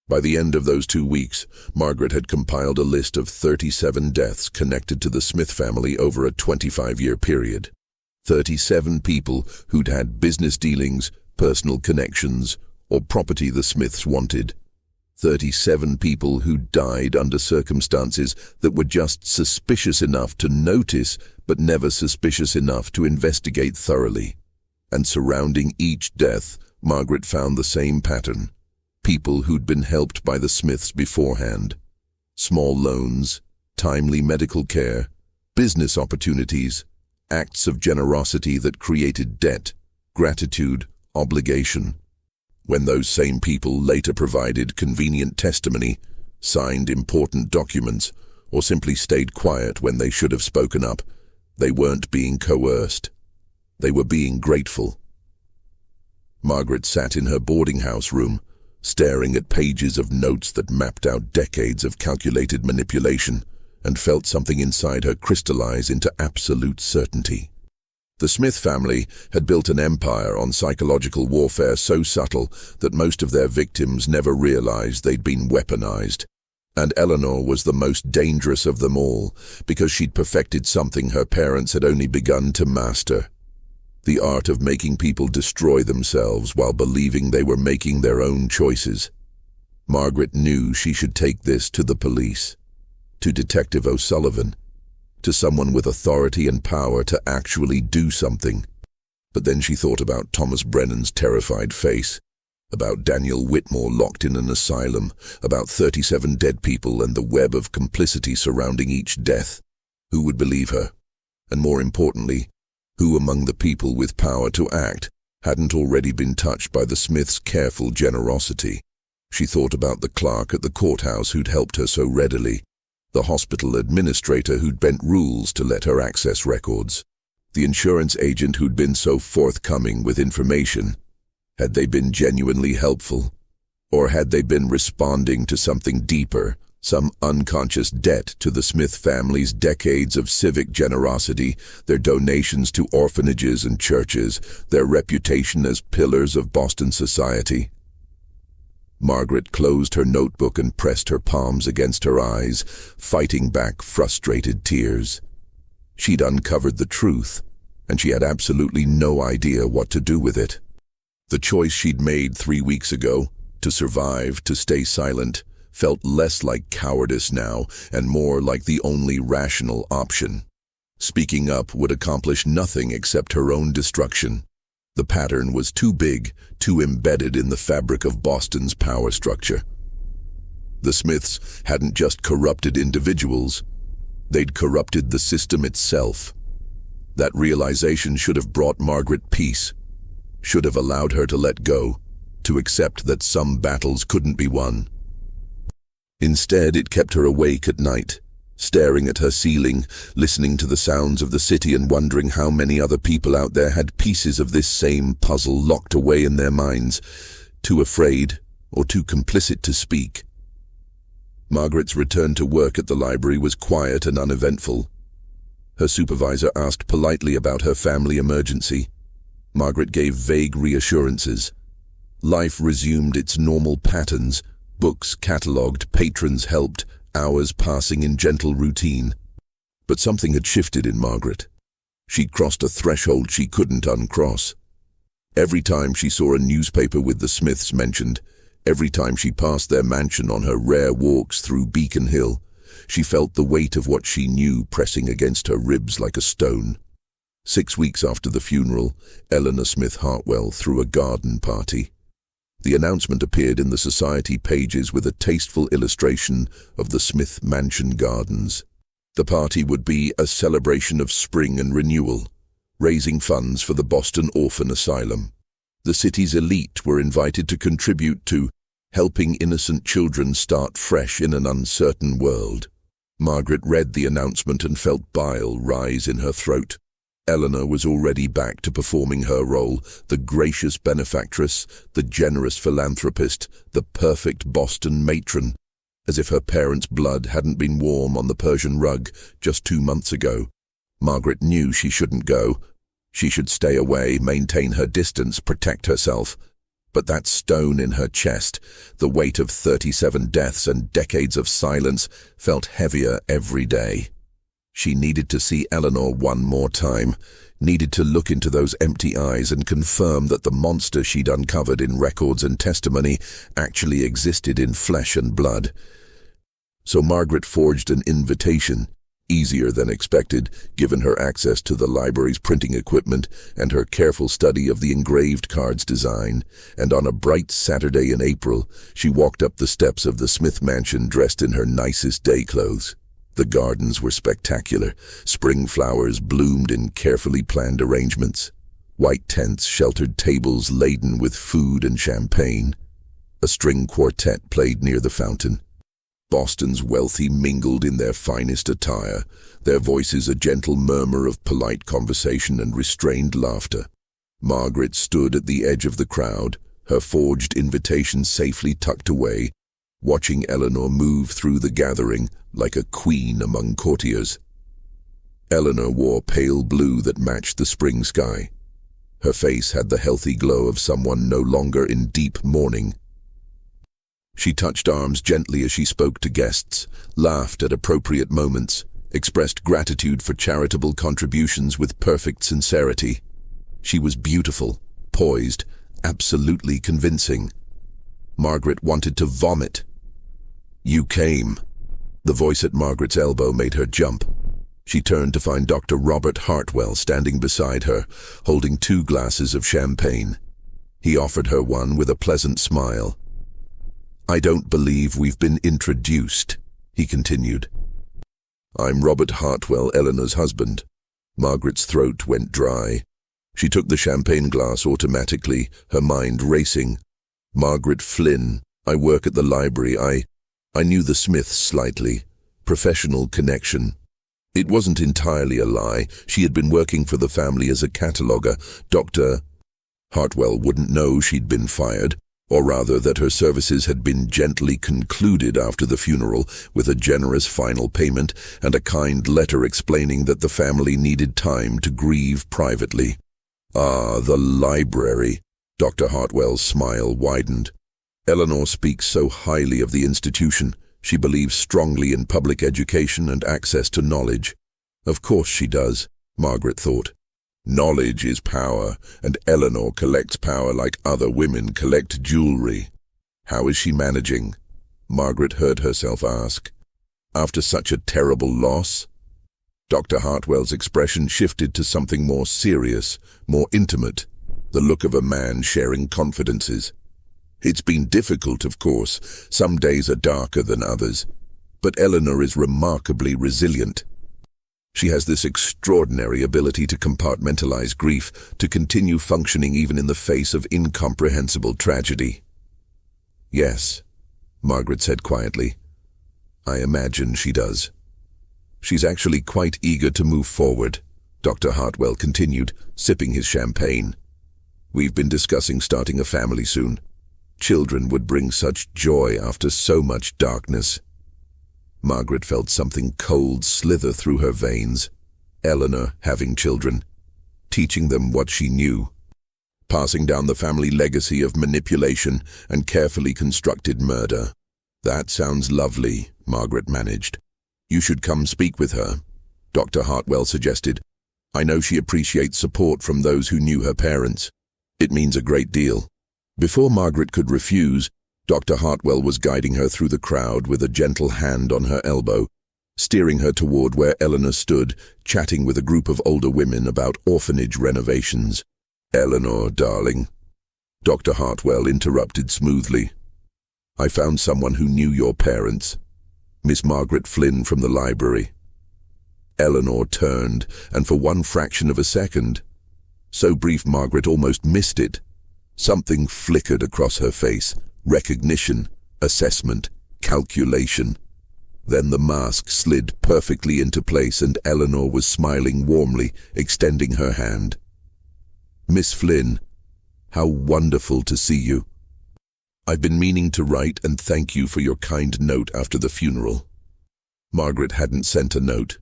By the end of those 2 weeks, Margaret had compiled a list of 37 deaths connected to the Smith family over a 25-year period. 37 people who'd had business dealings, personal connections, or property the Smiths wanted. 37 people who died under circumstances that were just suspicious enough to notice, but never suspicious enough to investigate thoroughly. And surrounding each death, Margaret found the same pattern. People who'd been helped by the Smiths beforehand. Small loans, timely medical care, business opportunities, acts of generosity that created debt, gratitude, obligation. When those same people later provided convenient testimony, signed important documents, or simply stayed quiet when they should have spoken up, They weren't being coerced. They were being grateful. Margaret sat in her boarding house room, staring at pages of notes that mapped out decades of calculated manipulation, and felt something inside her crystallize into absolute certainty. The Smith family had built an empire on psychological warfare so subtle that most of their victims never realized they'd been weaponized. And Eleanor was the most dangerous of them all, because she'd perfected something her parents had only begun to master: the art of making people destroy themselves while believing they were making their own choices. Margaret knew she should take this to the police, to Detective O'Sullivan, to someone with authority and power to actually do something. But then she thought about Thomas Brennan's terrified face, about Daniel Whitmore locked in an asylum, about 37 dead people and the web of complicity surrounding each death. Who would believe her? And more importantly, who among the people with power to act hadn't already been touched by the Smiths' careful generosity? She thought about the clerk at the courthouse who'd helped her so readily, the hospital administrator who'd bent rules to let her access records, the insurance agent who'd been so forthcoming with information. Had they been genuinely helpful? Or had they been responding to something deeper, some unconscious debt to the Smith family's decades of civic generosity, their donations to orphanages and churches, their reputation as pillars of Boston society? Margaret closed her notebook and pressed her palms against her eyes, fighting back frustrated tears. She'd uncovered the truth, and she had absolutely no idea what to do with it. The choice she'd made 3 weeks ago, to survive, to stay silent, felt less like cowardice now and more like the only rational option. Speaking up would accomplish nothing except her own destruction. The pattern was too big, too embedded in the fabric of Boston's power structure. The Smiths hadn't just corrupted individuals, they'd corrupted the system itself. That realization should have brought Margaret peace, should have allowed her to let go, to accept that some battles couldn't be won. Instead, it kept her awake at night, staring at her ceiling, listening to the sounds of the city and wondering how many other people out there had pieces of this same puzzle locked away in their minds, too afraid or too complicit to speak. Margaret's return to work at the library was quiet and uneventful. Her supervisor asked politely about her family emergency. Margaret gave vague reassurances. Life resumed its normal patterns, books catalogued, patrons helped, hours passing in gentle routine. But something had shifted in Margaret. She'd crossed a threshold she couldn't uncross. Every time she saw a newspaper with the Smiths mentioned, every time she passed their mansion on her rare walks through Beacon Hill, she felt the weight of what she knew pressing against her ribs like a stone. 6 weeks after the funeral, Eleanor Smith Hartwell threw a garden party. The announcement appeared in the society pages with a tasteful illustration of the Smith Mansion gardens. The party would be a celebration of spring and renewal, raising funds for the Boston Orphan Asylum. The city's elite were invited to contribute to helping innocent children start fresh in an uncertain world. Margaret read the announcement and felt bile rise in her throat. Eleanor was already back to performing her role, the gracious benefactress, the generous philanthropist, the perfect Boston matron, as if her parents' blood hadn't been warm on the Persian rug just 2 months ago. Margaret knew she shouldn't go. She should stay away, maintain her distance, protect herself. But that stone in her chest, the weight of 37 deaths and decades of silence, felt heavier every day. She needed to see Eleanor one more time, needed to look into those empty eyes and confirm that the monster she'd uncovered in records and testimony actually existed in flesh and blood. So Margaret forged an invitation, easier than expected, given her access to the library's printing equipment and her careful study of the engraved card's design, and on a bright Saturday in April, she walked up the steps of the Smith mansion dressed in her nicest day clothes. The gardens were spectacular. Spring flowers bloomed in carefully planned arrangements. White tents sheltered tables laden with food and champagne. A string quartet played near the fountain. Boston's wealthy mingled in their finest attire, their voices a gentle murmur of polite conversation and restrained laughter. Margaret stood at the edge of the crowd, her forged invitation safely tucked away, watching Eleanor move through the gathering like a queen among courtiers. Eleanor wore pale blue that matched the spring sky. Her face had the healthy glow of someone no longer in deep mourning. She touched arms gently as she spoke to guests, laughed at appropriate moments, expressed gratitude for charitable contributions with perfect sincerity. She was beautiful, poised, absolutely convincing. Margaret wanted to vomit. "You came." The voice at Margaret's elbow made her jump. She turned to find Dr. Robert Hartwell standing beside her, holding 2 glasses of champagne. He offered her one with a pleasant smile. "I don't believe we've been introduced," he continued. "I'm Robert Hartwell, Eleanor's husband." Margaret's throat went dry. She took the champagne glass automatically, her mind racing. "Margaret Flynn. I work at the library. I knew the Smiths slightly. Professional connection." It wasn't entirely a lie. She had been working for the family as a cataloger. Dr. Hartwell wouldn't know she'd been fired, or rather that her services had been gently concluded after the funeral with a generous final payment and a kind letter explaining that the family needed time to grieve privately. "Ah, the library." Dr. Hartwell's smile widened. "Eleanor speaks so highly of the institution. She believes strongly in public education and access to knowledge." Of course she does, Margaret thought. Knowledge is power, and Eleanor collects power like other women collect jewelry. How is she managing? Margaret heard herself ask. After such a terrible loss? Dr. Hartwell's expression shifted to something more serious, more intimate, the look of a man sharing confidences. It's been difficult, of course. Some days are darker than others. But Eleanor is remarkably resilient. She has this extraordinary ability to compartmentalize grief, to continue functioning even in the face of incomprehensible tragedy. "Yes," Margaret said quietly. "I imagine she does." "She's actually quite eager to move forward," Dr. Hartwell continued, sipping his champagne. "We've been discussing starting a family soon. Children would bring such joy after so much darkness." Margaret felt something cold slither through her veins. Eleanor having children, teaching them what she knew, passing down the family legacy of manipulation and carefully constructed murder. "That sounds lovely," Margaret managed. "You should come speak with her," Dr. Hartwell suggested. "I know she appreciates support from those who knew her parents. It means a great deal." Before Margaret could refuse, Dr. Hartwell was guiding her through the crowd with a gentle hand on her elbow, steering her toward where Eleanor stood, chatting with a group of older women about orphanage renovations. "Eleanor, darling," Dr. Hartwell interrupted smoothly. "I found someone who knew your parents, Miss Margaret Flynn from the library." Eleanor turned, and for one fraction of a second, so brief Margaret almost missed it, something flickered across her face. Recognition, assessment, calculation. Then the mask slid perfectly into place and Eleanor was smiling warmly, extending her hand. "Miss Flynn, how wonderful to see you. I've been meaning to write and thank you for your kind note after the funeral." Margaret hadn't sent a note.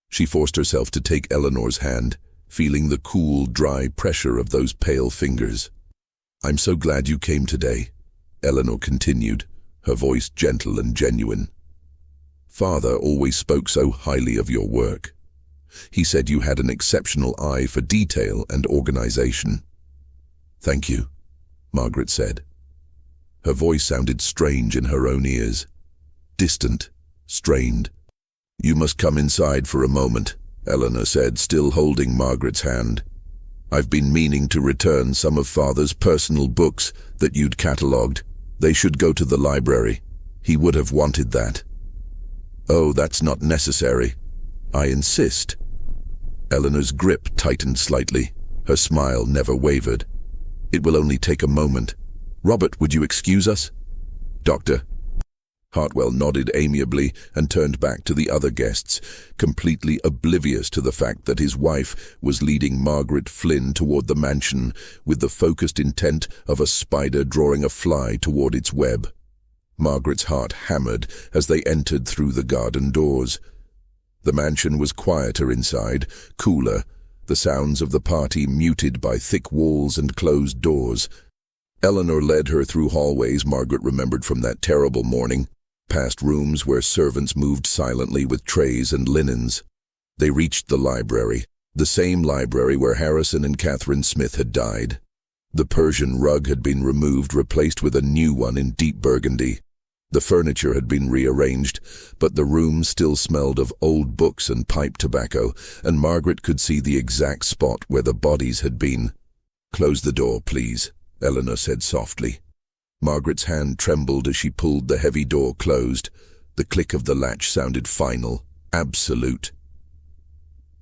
She forced herself to take Eleanor's hand, feeling the cool, dry pressure of those pale fingers. "I'm so glad you came today," Eleanor continued, her voice gentle and genuine. "Father always spoke so highly of your work. He said you had an exceptional eye for detail and organization." "Thank you," Margaret said. Her voice sounded strange in her own ears. Distant, strained. "You must come inside for a moment," Eleanor said, still holding Margaret's hand. "I've been meaning to return some of Father's personal books that you'd catalogued. They should go to the library. He would have wanted that." "Oh, that's not necessary. I insist." Eleanor's grip tightened slightly. Her smile never wavered. "It will only take a moment. Robert, would you excuse us?" "Doctor?" Hartwell nodded amiably and turned back to the other guests, completely oblivious to the fact that his wife was leading Margaret Flynn toward the mansion with the focused intent of a spider drawing a fly toward its web. Margaret's heart hammered as they entered through the garden doors. The mansion was quieter inside, cooler, the sounds of the party muted by thick walls and closed doors. Eleanor led her through hallways Margaret remembered from that terrible morning, past rooms where servants moved silently with trays and linens. They reached the library, the same library where Harrison and Catherine Smith had died. The Persian rug had been removed, replaced with a new one in deep burgundy. The furniture had been rearranged, but the room still smelled of old books and pipe tobacco, and Margaret could see the exact spot where the bodies had been. "Close the door, please," Eleanor said softly. Margaret's hand trembled as she pulled the heavy door closed. The click of the latch sounded final, absolute.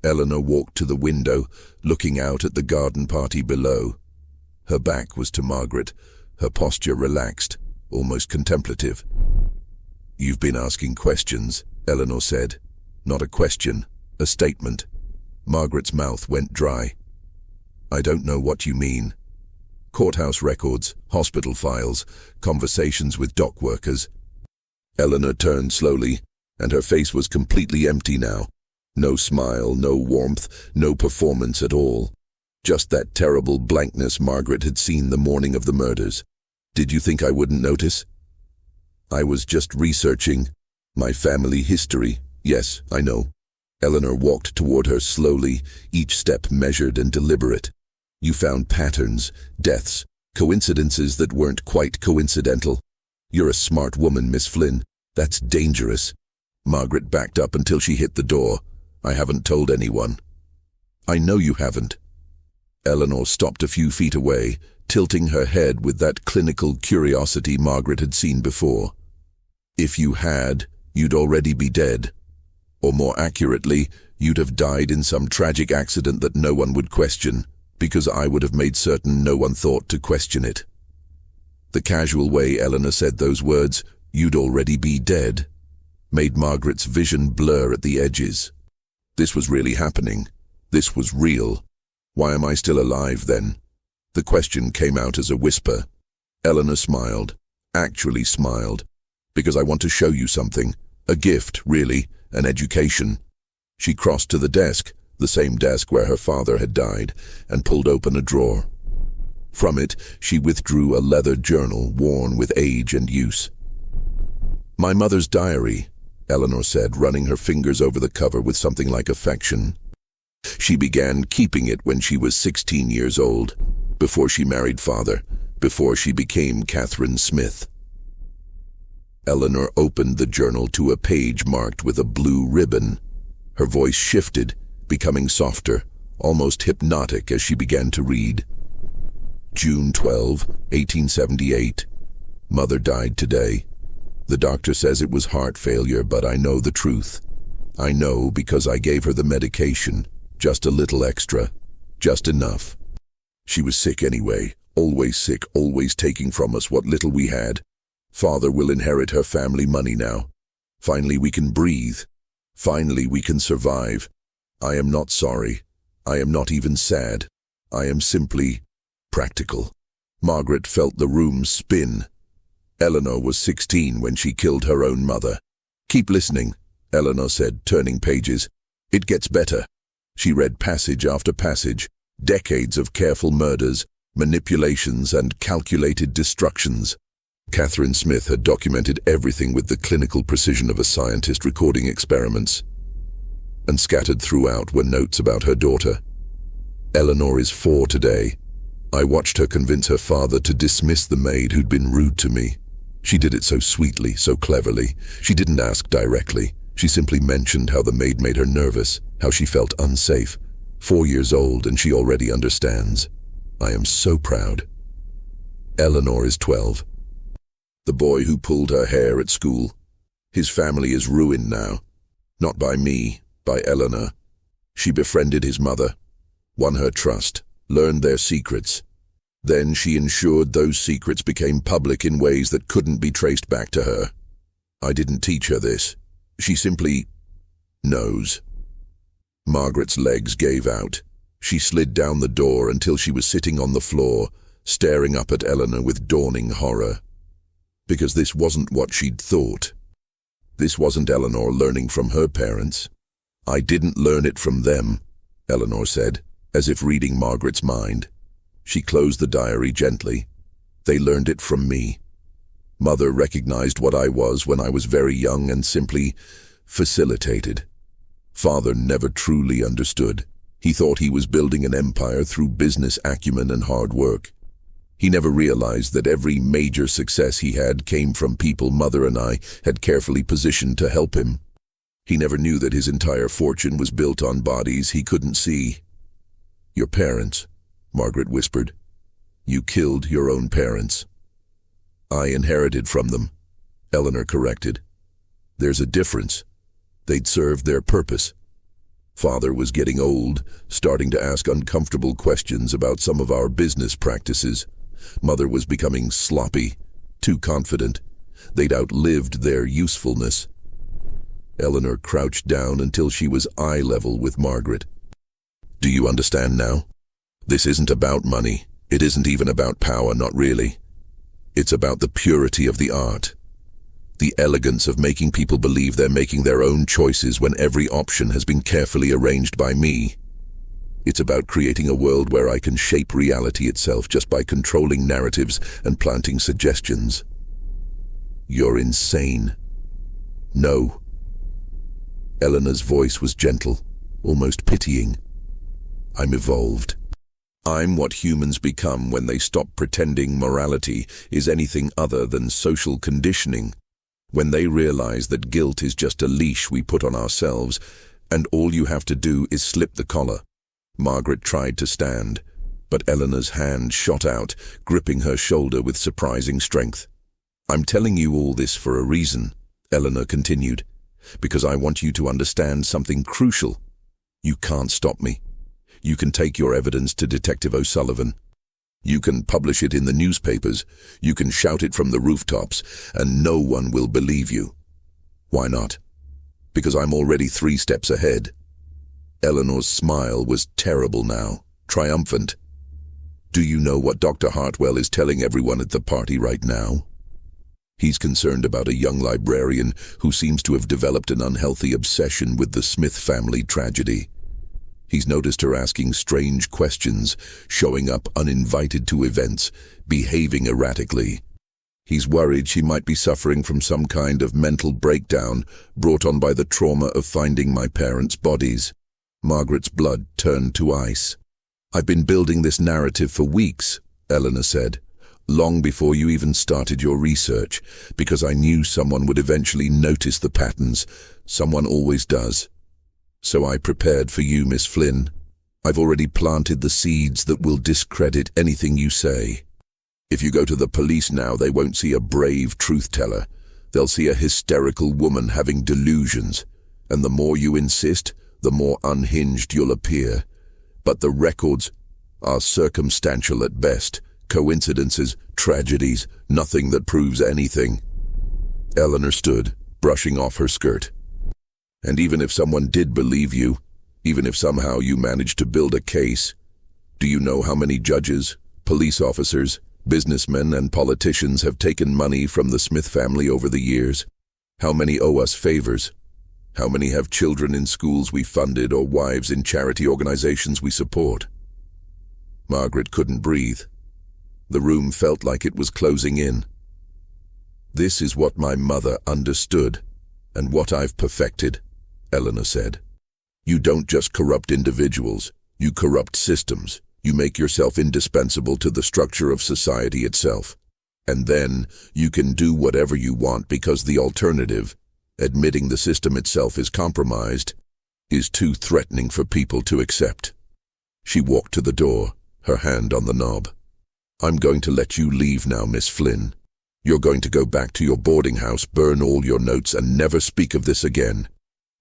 Eleanor walked to the window, looking out at the garden party below. Her back was to Margaret, her posture relaxed, almost contemplative. "You've been asking questions," Eleanor said. "Not a question, a statement." Margaret's mouth went dry. "I don't know what you mean." "Courthouse records, hospital files, conversations with dock workers." Eleanor turned slowly, and her face was completely empty now. No smile, no warmth, no performance at all. Just that terrible blankness Margaret had seen the morning of the murders. "Did you think I wouldn't notice?" "I was just researching my family history." "Yes, I know." Eleanor walked toward her slowly, each step measured and deliberate. "You found patterns, deaths, coincidences that weren't quite coincidental. You're a smart woman, Miss Flynn. That's dangerous." Margaret backed up until she hit the door. "I haven't told anyone." "I know you haven't." Eleanor stopped a few feet away, tilting her head with that clinical curiosity Margaret had seen before. "If you had, you'd already be dead. Or more accurately, you'd have died in some tragic accident that no one would question, because I would have made certain no one thought to question it." The casual way Eleanor said those words, "you'd already be dead," made Margaret's vision blur at the edges. This was really happening. This was real. Why am I still alive, then? The question came out as a whisper. Eleanor smiled, actually smiled. "Because I want to show you something. A gift, really, an education." She crossed to the desk, the same desk where her father had died, and pulled open a drawer. From it, she withdrew a leather journal worn with age and use. "My mother's diary," Eleanor said, running her fingers over the cover with something like affection. She began keeping it when she was 16 years old, before she married father, before she became Catherine Smith. Eleanor opened the journal to a page marked with a blue ribbon. Her voice shifted, becoming softer, almost hypnotic as she began to read. "June 12, 1878. Mother died today. The doctor says it was heart failure, but I know the truth. I know because I gave her the medication, just a little extra, just enough. She was sick anyway, always sick, always taking from us what little we had. Father will inherit her family money now. Finally we can breathe. Finally we can survive. I am not sorry. I am not even sad. I am simply practical." Margaret felt the room spin. Eleanor was 16 when she killed her own mother. "Keep listening," Eleanor said, turning pages. "It gets better." She read passage after passage, decades of careful murders, manipulations, and calculated destructions. Catherine Smith had documented everything with the clinical precision of a scientist recording experiments. And scattered throughout were notes about her daughter. "Eleanor is 4 today. I watched her convince her father to dismiss the maid who'd been rude to me. She did it so sweetly, so cleverly. She didn't ask directly. She simply mentioned how the maid made her nervous, how she felt unsafe. 4 years old, and she already understands. I am so proud. Eleanor is 12. The boy who pulled her hair at school. His family is ruined now. Not by me, by Eleanor. She befriended his mother, won her trust, learned their secrets. Then she ensured those secrets became public in ways that couldn't be traced back to her. I didn't teach her this. She simply knows. Margaret's legs gave out. She slid down the door until she was sitting on the floor, staring up at Eleanor with dawning horror. Because this wasn't what she'd thought. This wasn't Eleanor learning from her parents. I didn't learn it from them, Eleanor said, as if reading Margaret's mind. She closed the diary gently. They learned it from me. Mother recognized what I was when I was very young and simply facilitated. Father never truly understood. He thought he was building an empire through business acumen and hard work. He never realized that every major success he had came from people Mother and I had carefully positioned to help him. He never knew that his entire fortune was built on bodies he couldn't see. Your parents, Margaret whispered. You killed your own parents. I inherited from them, Eleanor corrected. There's a difference. They'd served their purpose. Father was getting old, starting to ask uncomfortable questions about some of our business practices. Mother was becoming sloppy, too confident. They'd outlived their usefulness. Eleanor crouched down until she was eye level with Margaret. Do you understand now? This isn't about money. It isn't even about power, not really. It's about the purity of the art. The elegance of making people believe they're making their own choices when every option has been carefully arranged by me. It's about creating a world where I can shape reality itself just by controlling narratives and planting suggestions. You're insane. No. Eleanor's voice was gentle, almost pitying. I'm evolved. I'm what humans become when they stop pretending morality is anything other than social conditioning. When they realize that guilt is just a leash we put on ourselves, and all you have to do is slip the collar. Margaret tried to stand, but Eleanor's hand shot out, gripping her shoulder with surprising strength. I'm telling you all this for a reason, Eleanor continued, because I want you to understand something crucial. You can't stop me. You can take your evidence to Detective O'Sullivan. You can publish it in the newspapers. You can shout it from the rooftops, and no one will believe you. Why not? Because I'm already 3 steps ahead. Eleanor's smile was terrible now, triumphant. Do you know what Dr. Hartwell is telling everyone at the party right now? He's concerned about a young librarian who seems to have developed an unhealthy obsession with the Smith family tragedy. He's noticed her asking strange questions, showing up uninvited to events, behaving erratically. He's worried she might be suffering from some kind of mental breakdown brought on by the trauma of finding my parents' bodies. Margaret's blood turned to ice. I've been building this narrative for weeks, Eleanor said, long before you even started your research, because I knew someone would eventually notice the patterns. Someone always does. So I prepared for you, Miss Flynn. I've already planted the seeds that will discredit anything you say. If you go to the police now, they won't see a brave truth-teller. They'll see a hysterical woman having delusions. And the more you insist, the more unhinged you'll appear. But the records are circumstantial at best. Coincidences, tragedies, nothing that proves anything. Eleanor stood, brushing off her skirt. And even if someone did believe you, even if somehow you managed to build a case, do you know how many judges, police officers, businessmen and politicians have taken money from the Smith family over the years? How many owe us favors? How many have children in schools we funded or wives in charity organizations we support? Margaret couldn't breathe. The room felt like it was closing in. This is what my mother understood, and what I've perfected, Eleanor said. You don't just corrupt individuals, you corrupt systems. You make yourself indispensable to the structure of society itself. And then you can do whatever you want because the alternative, admitting the system itself is compromised, is too threatening for people to accept. She walked to the door, her hand on the knob. I'm going to let you leave now, Miss Flynn. You're going to go back to your boarding house, burn all your notes, and never speak of this again.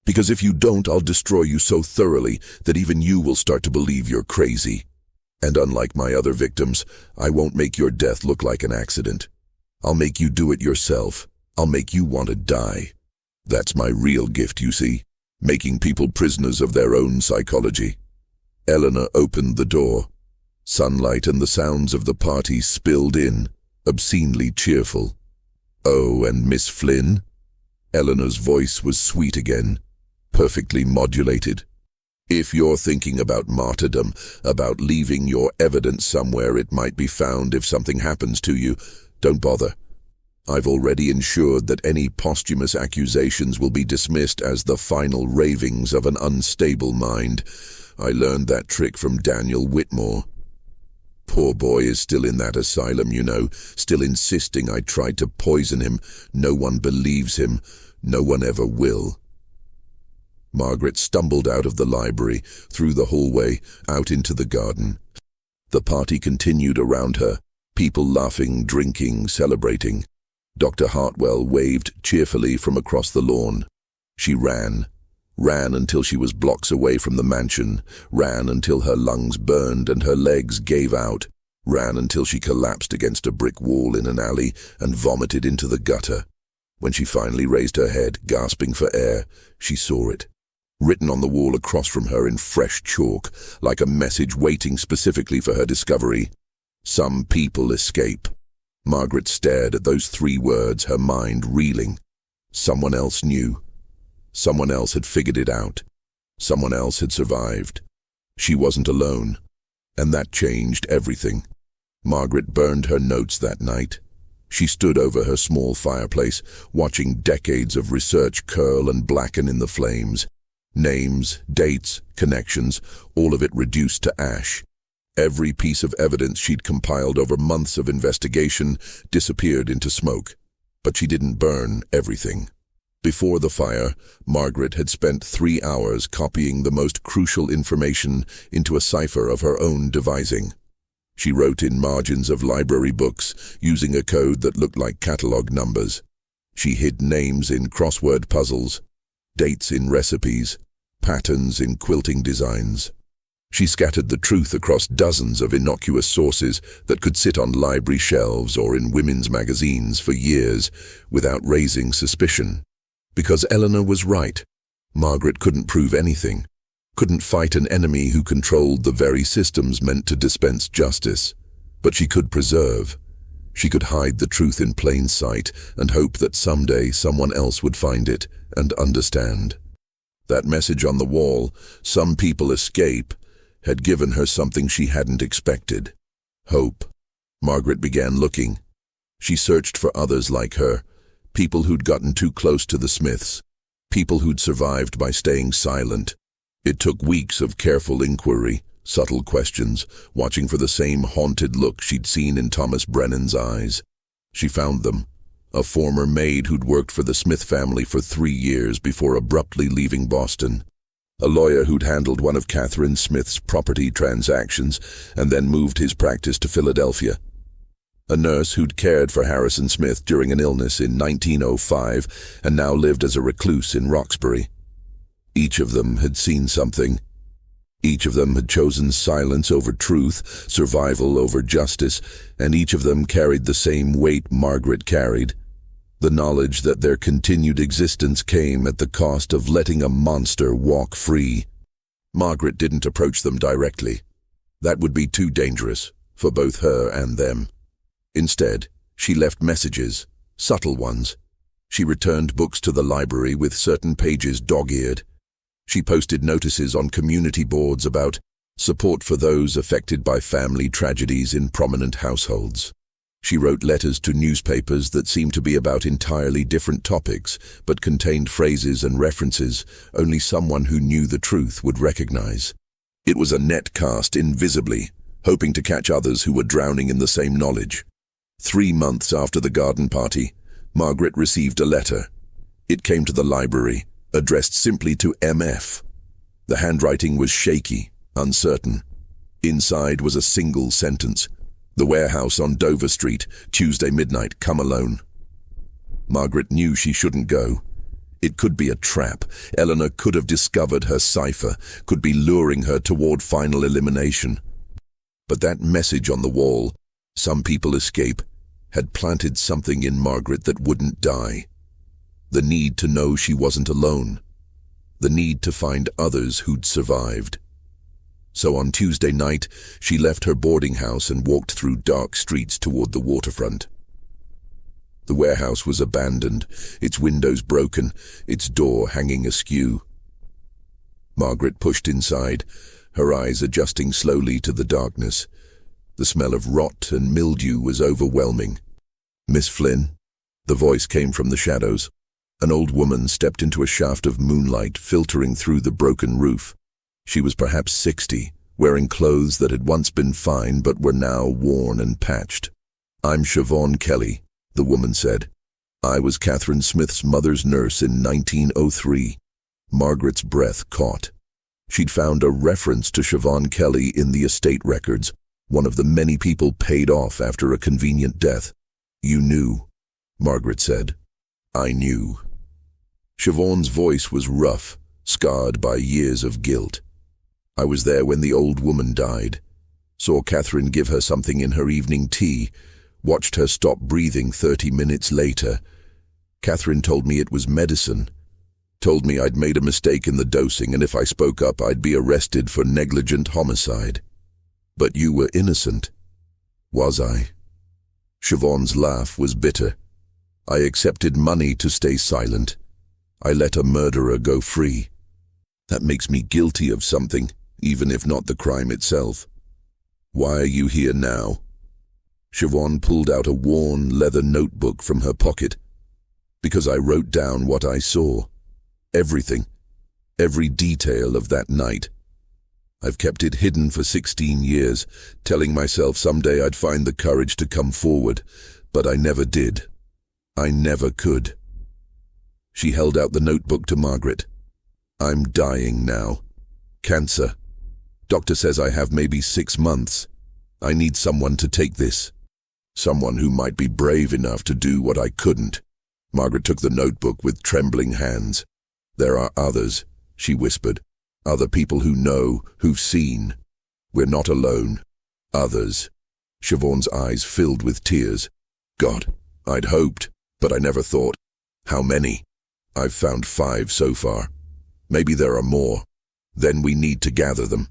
Because if you don't, I'll destroy you so thoroughly that even you will start to believe you're crazy. And unlike my other victims, I won't make your death look like an accident. I'll make you do it yourself, I'll make you want to die. That's my real gift, you see, making people prisoners of their own psychology. Eleanor opened the door. Sunlight and the sounds of the party spilled in, obscenely cheerful. "Oh, and Miss Flynn?" Eleanor's voice was sweet again, perfectly modulated. "If you're thinking about martyrdom, about leaving your evidence somewhere it might be found if something happens to you, don't bother. I've already ensured that any posthumous accusations will be dismissed as the final ravings of an unstable mind. I learned that trick from Daniel Whitmore. Poor boy is still in that asylum, you know, still insisting I tried to poison him. No one believes him. No one ever will." Margaret stumbled out of the library, through the hallway, out into the garden. The party continued around her, people laughing, drinking, celebrating. Dr. Hartwell waved cheerfully from across the lawn. She ran until she was blocks away from the mansion, ran until her lungs burned and her legs gave out, ran until she collapsed against a brick wall in an alley and vomited into the gutter. When she finally raised her head, gasping for air, she saw it. Written on the wall across from her in fresh chalk, like a message waiting specifically for her discovery. "Some people escape." Margaret stared at those 3 words, her mind reeling. Someone else knew. Someone else had figured it out. Someone else had survived. She wasn't alone. And that changed everything. Margaret burned her notes that night. She stood over her small fireplace, watching decades of research curl and blacken in the flames. Names, dates, connections, all of it reduced to ash. Every piece of evidence she'd compiled over months of investigation disappeared into smoke. But she didn't burn everything. Before the fire, Margaret had spent 3 hours copying the most crucial information into a cipher of her own devising. She wrote in margins of library books, using a code that looked like catalog numbers. She hid names in crossword puzzles, dates in recipes, patterns in quilting designs. She scattered the truth across dozens of innocuous sources that could sit on library shelves or in women's magazines for years without raising suspicion. Because Eleanor was right. Margaret couldn't prove anything, couldn't fight an enemy who controlled the very systems meant to dispense justice. But she could preserve. She could hide the truth in plain sight and hope that someday someone else would find it and understand. That message on the wall, "Some people escape," had given her something she hadn't expected. Hope. Margaret began looking. She searched for others like her, people who'd gotten too close to the Smiths, people who'd survived by staying silent. It took weeks of careful inquiry, subtle questions, watching for the same haunted look she'd seen in Thomas Brennan's eyes. She found them. A former maid who'd worked for the Smith family for 3 years before abruptly leaving Boston. A lawyer who'd handled one of Catherine Smith's property transactions and then moved his practice to Philadelphia. A nurse who'd cared for Harrison Smith during an illness in 1905 and now lived as a recluse in Roxbury. Each of them had seen something. Each of them had chosen silence over truth, survival over justice, and each of them carried the same weight Margaret carried. The knowledge that their continued existence came at the cost of letting a monster walk free. Margaret didn't approach them directly. That would be too dangerous for both her and them. Instead, she left messages, subtle ones. She returned books to the library with certain pages dog-eared. She posted notices on community boards about support for those affected by family tragedies in prominent households. She wrote letters to newspapers that seemed to be about entirely different topics, but contained phrases and references only someone who knew the truth would recognize. It was a net cast invisibly, hoping to catch others who were drowning in the same knowledge. 3 months after the garden party, Margaret received a letter. It came to the library, addressed simply to MF. The handwriting was shaky, uncertain. Inside was a single sentence: "The warehouse on Dover Street, Tuesday midnight, come alone." Margaret knew she shouldn't go. It could be a trap. Eleanor could have discovered her cipher, could be luring her toward final elimination. But that message on the wall, "Some people escape," had planted something in Margaret that wouldn't die. The need to know she wasn't alone. The need to find others who'd survived. So on Tuesday night, she left her boarding house and walked through dark streets toward the waterfront. The warehouse was abandoned, its windows broken, its door hanging askew. Margaret pushed inside, her eyes adjusting slowly to the darkness. The smell of rot and mildew was overwhelming. "Miss Flynn?" The voice came from the shadows. An old woman stepped into a shaft of moonlight filtering through the broken roof. She was perhaps 60, wearing clothes that had once been fine but were now worn and patched. "I'm Siobhan Kelly," the woman said. "I was Catherine Smith's mother's nurse in 1903. Margaret's breath caught. She'd found a reference to Siobhan Kelly in the estate records, one of the many people paid off after a convenient death. "You knew," Margaret said. "I knew." Siobhan's voice was rough, scarred by years of guilt. "I was there when the old woman died. Saw Catherine give her something in her evening tea, watched her stop breathing 30 minutes later. Catherine told me it was medicine. Told me I'd made a mistake in the dosing, and if I spoke up I'd be arrested for negligent homicide. But you were innocent." "Was I?" Siobhan's laugh was bitter. "I accepted money to stay silent. I let a murderer go free. That makes me guilty of something, even if not the crime itself. Why are you here now?" Siobhan pulled out a worn leather notebook from her pocket. "Because I wrote down what I saw. Everything. Every detail of that night. I've kept it hidden for 16 years, telling myself someday I'd find the courage to come forward, but I never did. I never could." She held out the notebook to Margaret. "I'm dying now. Cancer. Doctor says I have maybe 6 months. I need someone to take this. Someone who might be brave enough to do what I couldn't." Margaret took the notebook with trembling hands. "There are others," she whispered. "Other people who know, who've seen. We're not alone. Others." Siobhan's eyes filled with tears. "God, I'd hoped, but I never thought. How many? I've found 5 so far. Maybe there are more. Then we need to gather them."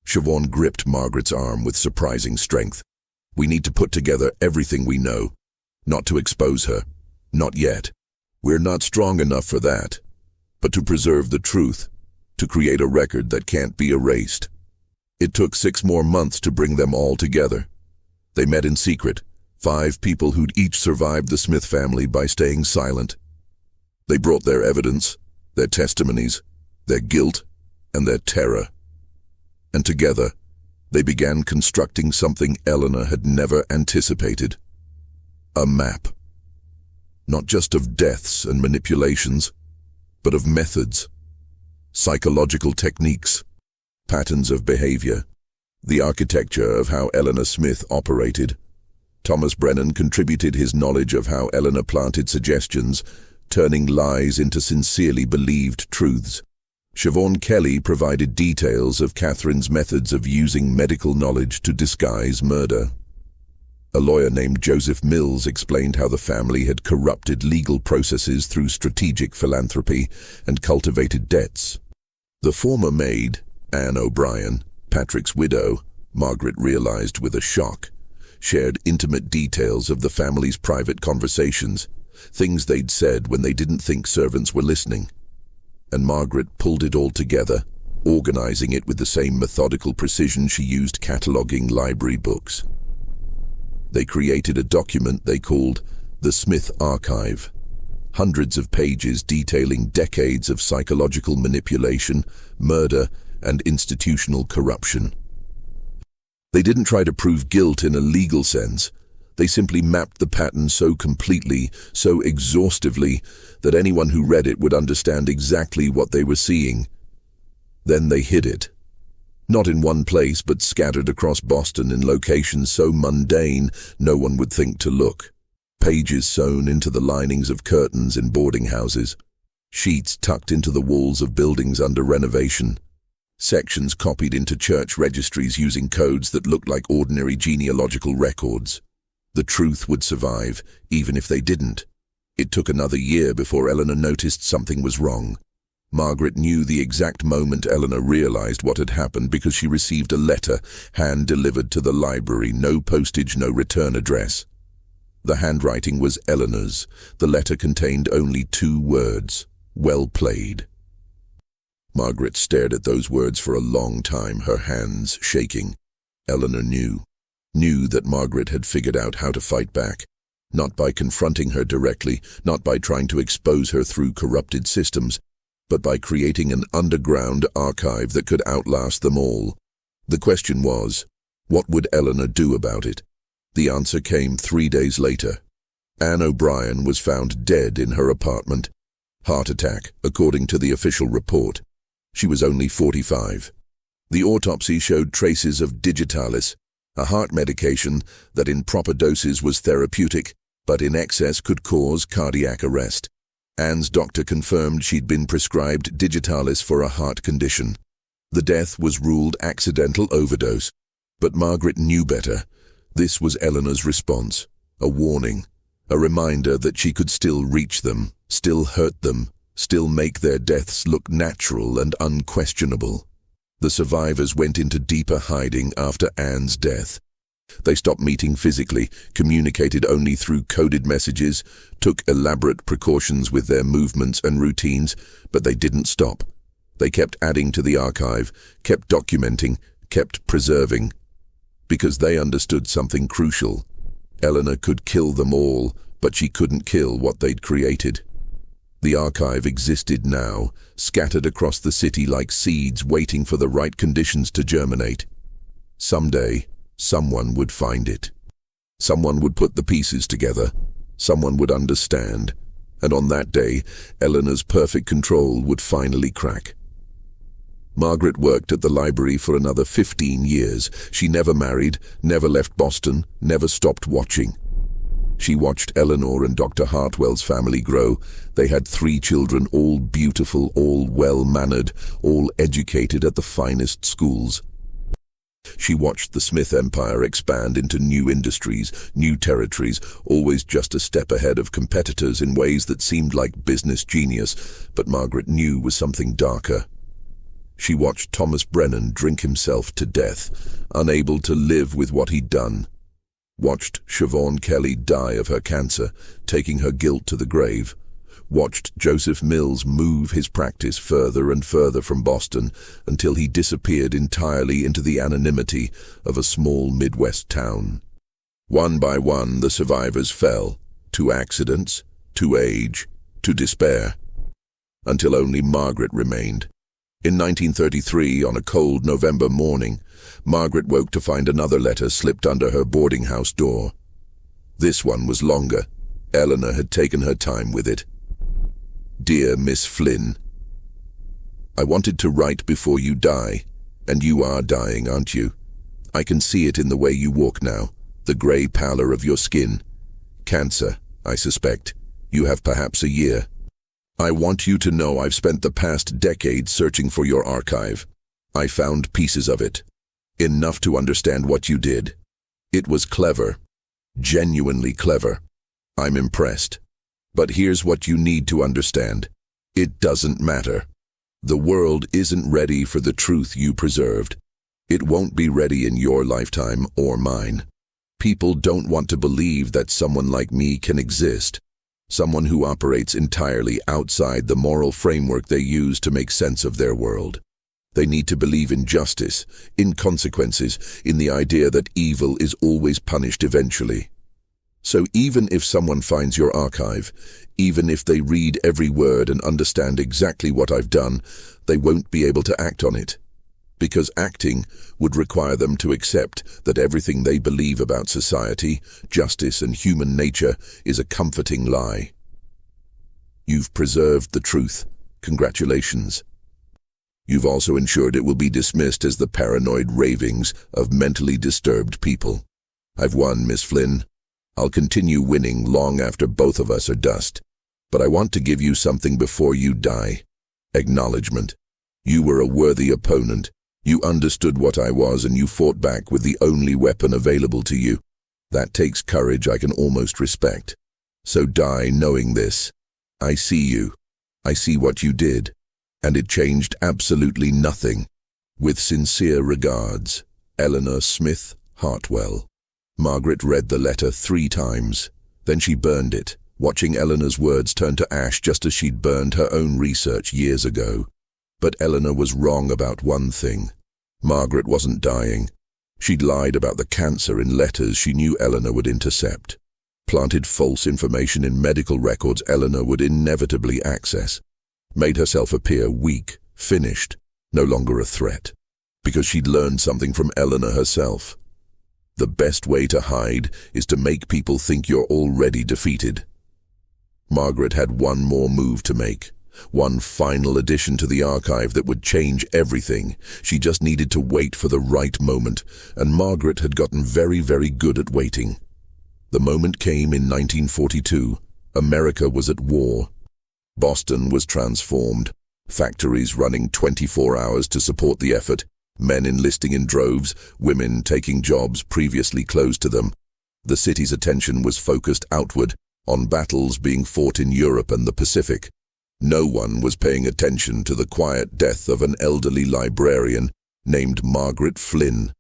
Siobhan gripped Margaret's arm with surprising strength. "We need to put together everything we know. Not to expose her. Not yet. We're not strong enough for that. But to preserve the truth. To create a record that can't be erased." It took 6 more months to bring them all together. They met in secret, 5 people who'd each survived the Smith family by staying silent. They brought their evidence, their testimonies, their guilt, and their terror. And together, they began constructing something Eleanor had never anticipated. A map. Not just of deaths and manipulations, but of methods, psychological techniques, patterns of behavior, the architecture of how Eleanor Smith operated. Thomas Brennan contributed his knowledge of how Eleanor planted suggestions, turning lies into sincerely believed truths. Siobhan Kelly provided details of Catherine's methods of using medical knowledge to disguise murder. A lawyer named Joseph Mills explained how the family had corrupted legal processes through strategic philanthropy and cultivated debts. The former maid, Anne O'Brien, Patrick's widow, Margaret realized with a shock, shared intimate details of the family's private conversations, things they'd said when they didn't think servants were listening. And Margaret pulled it all together, organizing it with the same methodical precision she used cataloging library books. They created a document they called the Smith Archive, hundreds of pages detailing decades of psychological manipulation, murder, and institutional corruption. They didn't try to prove guilt in a legal sense. They simply mapped the pattern so completely, so exhaustively, that anyone who read it would understand exactly what they were seeing. Then they hid it. Not in one place, but scattered across Boston in locations so mundane no one would think to look. Pages sewn into the linings of curtains in boarding houses. Sheets tucked into the walls of buildings under renovation. Sections copied into church registries using codes that looked like ordinary genealogical records. The truth would survive, even if they didn't. It took another year before Eleanor noticed something was wrong. Margaret knew the exact moment Eleanor realized what had happened because she received a letter, hand-delivered to the library, no postage, no return address. The handwriting was Eleanor's. The letter contained only 2 words: "Well played." Margaret stared at those words for a long time, her hands shaking. Eleanor knew that Margaret had figured out how to fight back, not by confronting her directly, not by trying to expose her through corrupted systems, but by creating an underground archive that could outlast them all. The question was, what would Eleanor do about it? The answer came 3 days later. Anne O'Brien was found dead in her apartment. Heart attack, according to the official report. She was only 45. The autopsy showed traces of digitalis, a heart medication that in proper doses was therapeutic, but in excess could cause cardiac arrest. Anne's doctor confirmed she'd been prescribed digitalis for a heart condition. The death was ruled accidental overdose, but Margaret knew better. This was Eleanor's response, a warning, a reminder that she could still reach them, still hurt them, still make their deaths look natural and unquestionable. The survivors went into deeper hiding after Anne's death. They stopped meeting physically, communicated only through coded messages, took elaborate precautions with their movements and routines, but they didn't stop. They kept adding to the archive, kept documenting, kept preserving. Because they understood something crucial. Eleanor could kill them all, but she couldn't kill what they'd created. The archive existed now, scattered across the city like seeds waiting for the right conditions to germinate. Someday, someone would find it. Someone would put the pieces together. Someone would understand. And on that day, Eleanor's perfect control would finally crack. Margaret worked at the library for another 15 years. She never married, never left Boston, never stopped watching. She watched Eleanor and Dr. Hartwell's family grow. They had 3 children, all beautiful, all well-mannered, all educated at the finest schools. She watched the Smith empire expand into new industries, new territories, always just a step ahead of competitors in ways that seemed like business genius, but Margaret knew was something darker. She watched Thomas Brennan drink himself to death, unable to live with what he'd done. Watched Siobhan Kelly die of her cancer, taking her guilt to the grave. Watched Joseph Mills move his practice further and further from Boston until he disappeared entirely into the anonymity of a small Midwest town. One by one, the survivors fell, to accidents, to age, to despair, until only Margaret remained. In 1933, on a cold November morning, Margaret woke to find another letter slipped under her boarding house door. This one was longer. Eleanor had taken her time with it. Dear Miss Flynn, I wanted to write before you die, and you are dying, aren't you? I can see it in the way you walk now, the grey pallor of your skin. Cancer, I suspect. You have perhaps a year. I want you to know I've spent the past decade searching for your archive. I found pieces of it. Enough to understand what you did. It was clever. Genuinely clever. I'm impressed. But here's what you need to understand. It doesn't matter. The world isn't ready for the truth you preserved. It won't be ready in your lifetime or mine. People don't want to believe that someone like me can exist. Someone who operates entirely outside the moral framework they use to make sense of their world. They need to believe in justice, in consequences, in the idea that evil is always punished eventually. So even if someone finds your archive, even if they read every word and understand exactly what I've done, they won't be able to act on it. Because acting would require them to accept that everything they believe about society, justice, and human nature is a comforting lie. You've preserved the truth. Congratulations. You've also ensured it will be dismissed as the paranoid ravings of mentally disturbed people. I've won, Miss Flynn. I'll continue winning long after both of us are dust. But I want to give you something before you die. Acknowledgement. You were a worthy opponent. You understood what I was and you fought back with the only weapon available to you. That takes courage I can almost respect. So die knowing this. I see you. I see what you did. And it changed absolutely nothing. With sincere regards, Eleanor Smith Hartwell. Margaret read the letter 3 times. Then she burned it, watching Eleanor's words turn to ash just as she'd burned her own research years ago. But Eleanor was wrong about one thing. Margaret wasn't dying. She'd lied about the cancer in letters she knew Eleanor would intercept. Planted false information in medical records Eleanor would inevitably access. Made herself appear weak, finished, no longer a threat. Because she'd learned something from Eleanor herself. The best way to hide is to make people think you're already defeated. Margaret had one more move to make. One final addition to the archive that would change everything. She just needed to wait for the right moment, and Margaret had gotten very, very good at waiting. The moment came in 1942. America was at war. Boston was transformed. Factories running 24 hours to support the effort. Men enlisting in droves, women taking jobs previously closed to them. The city's attention was focused outward, on battles being fought in Europe and the Pacific. No one was paying attention to the quiet death of an elderly librarian named Margaret Flynn.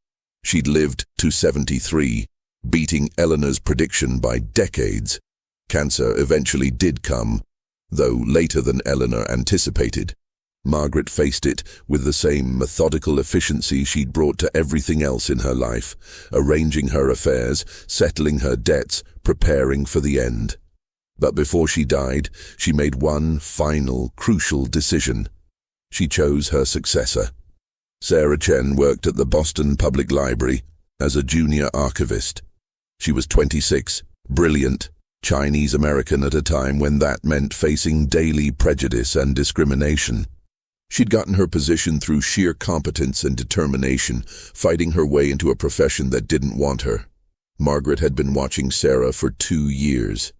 She'd lived to 73, beating Eleanor's prediction by decades. Cancer eventually did come, though later than Eleanor anticipated. Margaret faced it with the same methodical efficiency she'd brought to everything else in her life, arranging her affairs, settling her debts, preparing for the end. But before she died, she made one final, crucial decision. She chose her successor. Sarah Chen worked at the Boston Public Library as a junior archivist. She was 26, brilliant, Chinese-American at a time when that meant facing daily prejudice and discrimination. She'd gotten her position through sheer competence and determination, fighting her way into a profession that didn't want her. Margaret had been watching Sarah for 2 years.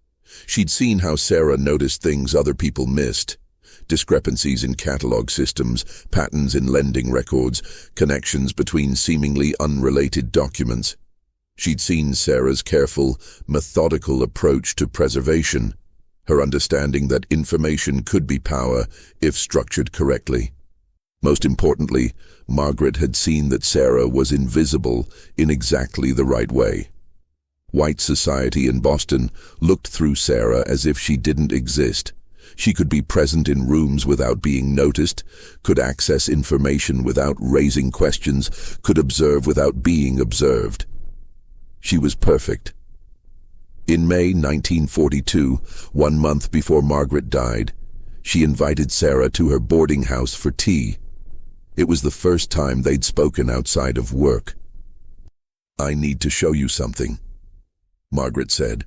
She'd seen how Sarah noticed things other people missed. Discrepancies in catalog systems, patterns in lending records, connections between seemingly unrelated documents. She'd seen Sarah's careful, methodical approach to preservation, her understanding that information could be power if structured correctly. Most importantly, Margaret had seen that Sarah was invisible in exactly the right way. White society in Boston looked through Sarah as if she didn't exist. She could be present in rooms without being noticed, could access information without raising questions, could observe without being observed. She was perfect. In May 1942, 1 month before Margaret died, she invited Sarah to her boarding house for tea. It was the first time they'd spoken outside of work. "I need to show you something," Margaret said,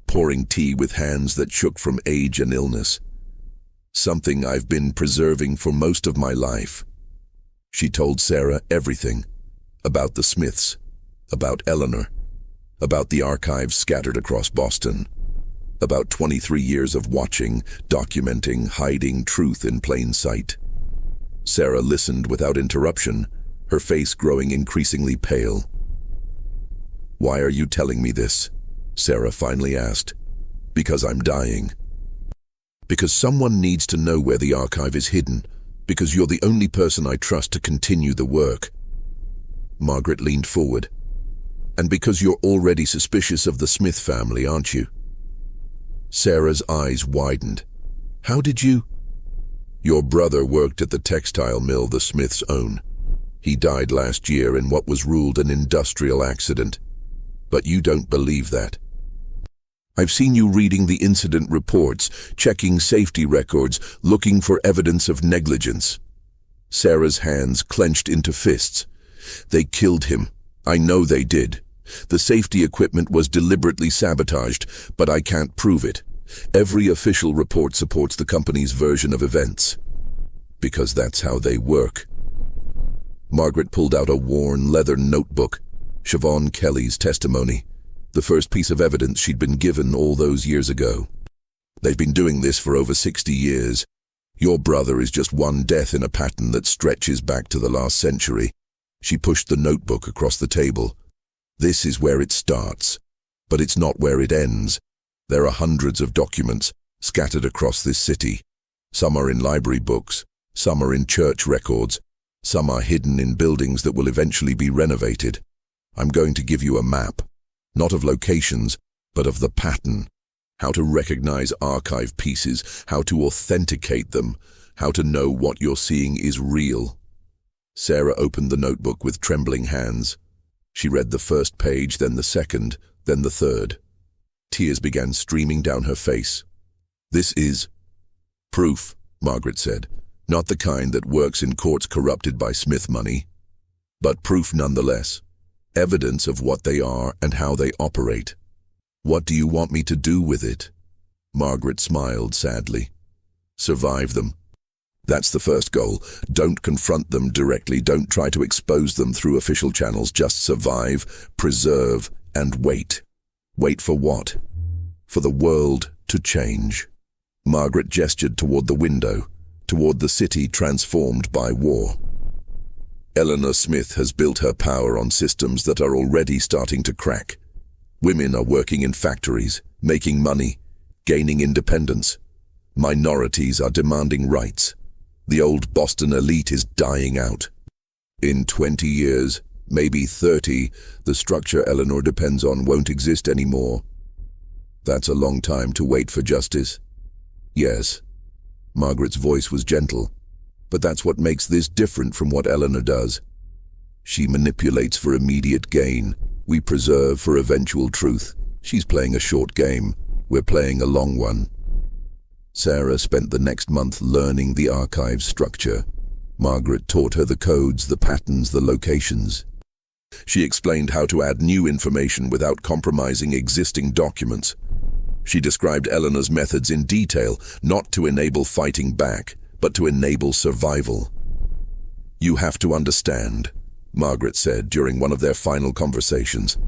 pouring tea with hands that shook from age and illness. "Something I've been preserving for most of my life." She told Sarah everything, about the Smiths, about Eleanor, about the archives scattered across Boston, about 23 years of watching, documenting, hiding truth in plain sight. Sarah listened without interruption, her face growing increasingly pale. "Why are you telling me this?" Sarah finally asked. "Because I'm dying. Because someone needs to know where the archive is hidden. Because you're the only person I trust to continue the work." Margaret leaned forward. "And because you're already suspicious of the Smith family, aren't you?" Sarah's eyes widened. "How did you—" "Your brother worked at the textile mill the Smiths own. He died last year in what was ruled an industrial accident. But you don't believe that. I've seen you reading the incident reports, checking safety records, looking for evidence of negligence." Sarah's hands clenched into fists. "They killed him. I know they did. The safety equipment was deliberately sabotaged, but I can't prove it. Every official report supports the company's version of events. Because that's how they work." Margaret pulled out a worn leather notebook, Siobhan Kelly's testimony, the first piece of evidence she'd been given all those years ago. "They've been doing this for over 60 years. Your brother is just one death in a pattern that stretches back to the last century." She pushed the notebook across the table. "This is where it starts. But it's not where it ends. There are hundreds of documents scattered across this city. Some are in library books, some are in church records, some are hidden in buildings that will eventually be renovated. I'm going to give you a map, not of locations, but of the pattern. How to recognize archive pieces, how to authenticate them, how to know what you're seeing is real. Sarah opened the notebook with trembling hands. She read the first page, then the second, then the third. Tears began streaming down her face. This is proof, Margaret said. Not the kind that works in courts corrupted by Smith money, but proof nonetheless. Evidence of what they are and how they operate. What do you want me to do with it? Margaret smiled sadly. Survive them. That's the first goal. Don't confront them directly. Don't try to expose them through official channels. Just survive, preserve, and wait. Wait for what? For the world to change. Margaret gestured toward the window, toward the city transformed by war. Eleanor Smith has built her power on systems that are already starting to crack. Women are working in factories, making money, gaining independence. Minorities are demanding rights. The old Boston elite is dying out. In 20 years, maybe 30, the structure Eleanor depends on won't exist anymore. That's a long time to wait for justice. Yes. Margaret's voice was gentle. But that's what makes this different from what Eleanor does. She manipulates for immediate gain. We preserve for eventual truth. She's playing a short game. We're playing a long one. Sarah spent the next month learning the archive's structure. Margaret taught her the codes, the patterns, the locations. She explained how to add new information without compromising existing documents. She described Eleanor's methods in detail, not to enable fighting back, but to enable survival. You have to understand, Margaret said during one of their final conversations.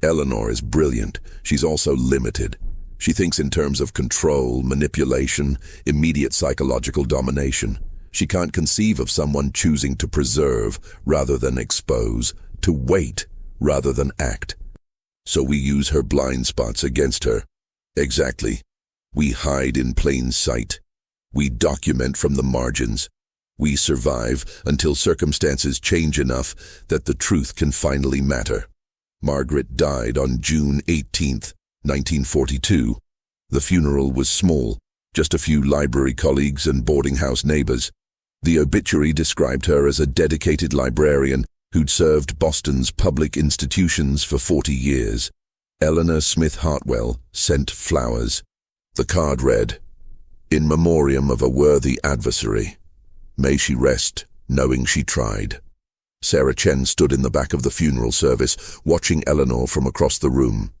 Eleanor is brilliant. She's also limited. She thinks in terms of control, manipulation, immediate psychological domination. She can't conceive of someone choosing to preserve rather than expose, to wait rather than act. So we use her blind spots against her. Exactly. We hide in plain sight. We document from the margins. We survive until circumstances change enough that the truth can finally matter. Margaret died on June 18, 1942. The funeral was small, just a few library colleagues and boarding house neighbors. The obituary described her as a dedicated librarian who'd served Boston's public institutions for 40 years. Eleanor Smith Hartwell sent flowers. The card read, "In memoriam of a worthy adversary. May she rest, knowing she tried." Sarah Chen stood in the back of the funeral service, watching Eleanor from across the room.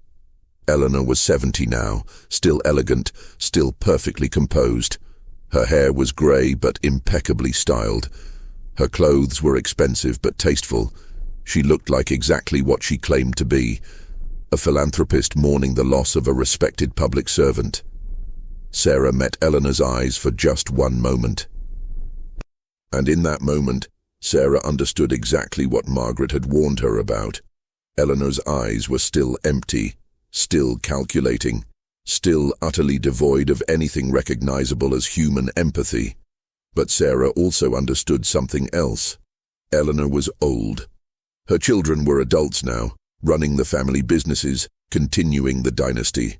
Eleanor was 70 now, still elegant, still perfectly composed. Her hair was grey but impeccably styled. Her clothes were expensive but tasteful. She looked like exactly what she claimed to be, a philanthropist mourning the loss of a respected public servant. Sarah met Eleanor's eyes for just one moment. And in that moment, Sarah understood exactly what Margaret had warned her about. Eleanor's eyes were still empty, still calculating, still utterly devoid of anything recognizable as human empathy. But Sarah also understood something else. Eleanor was old. Her children were adults now, running the family businesses, continuing the dynasty.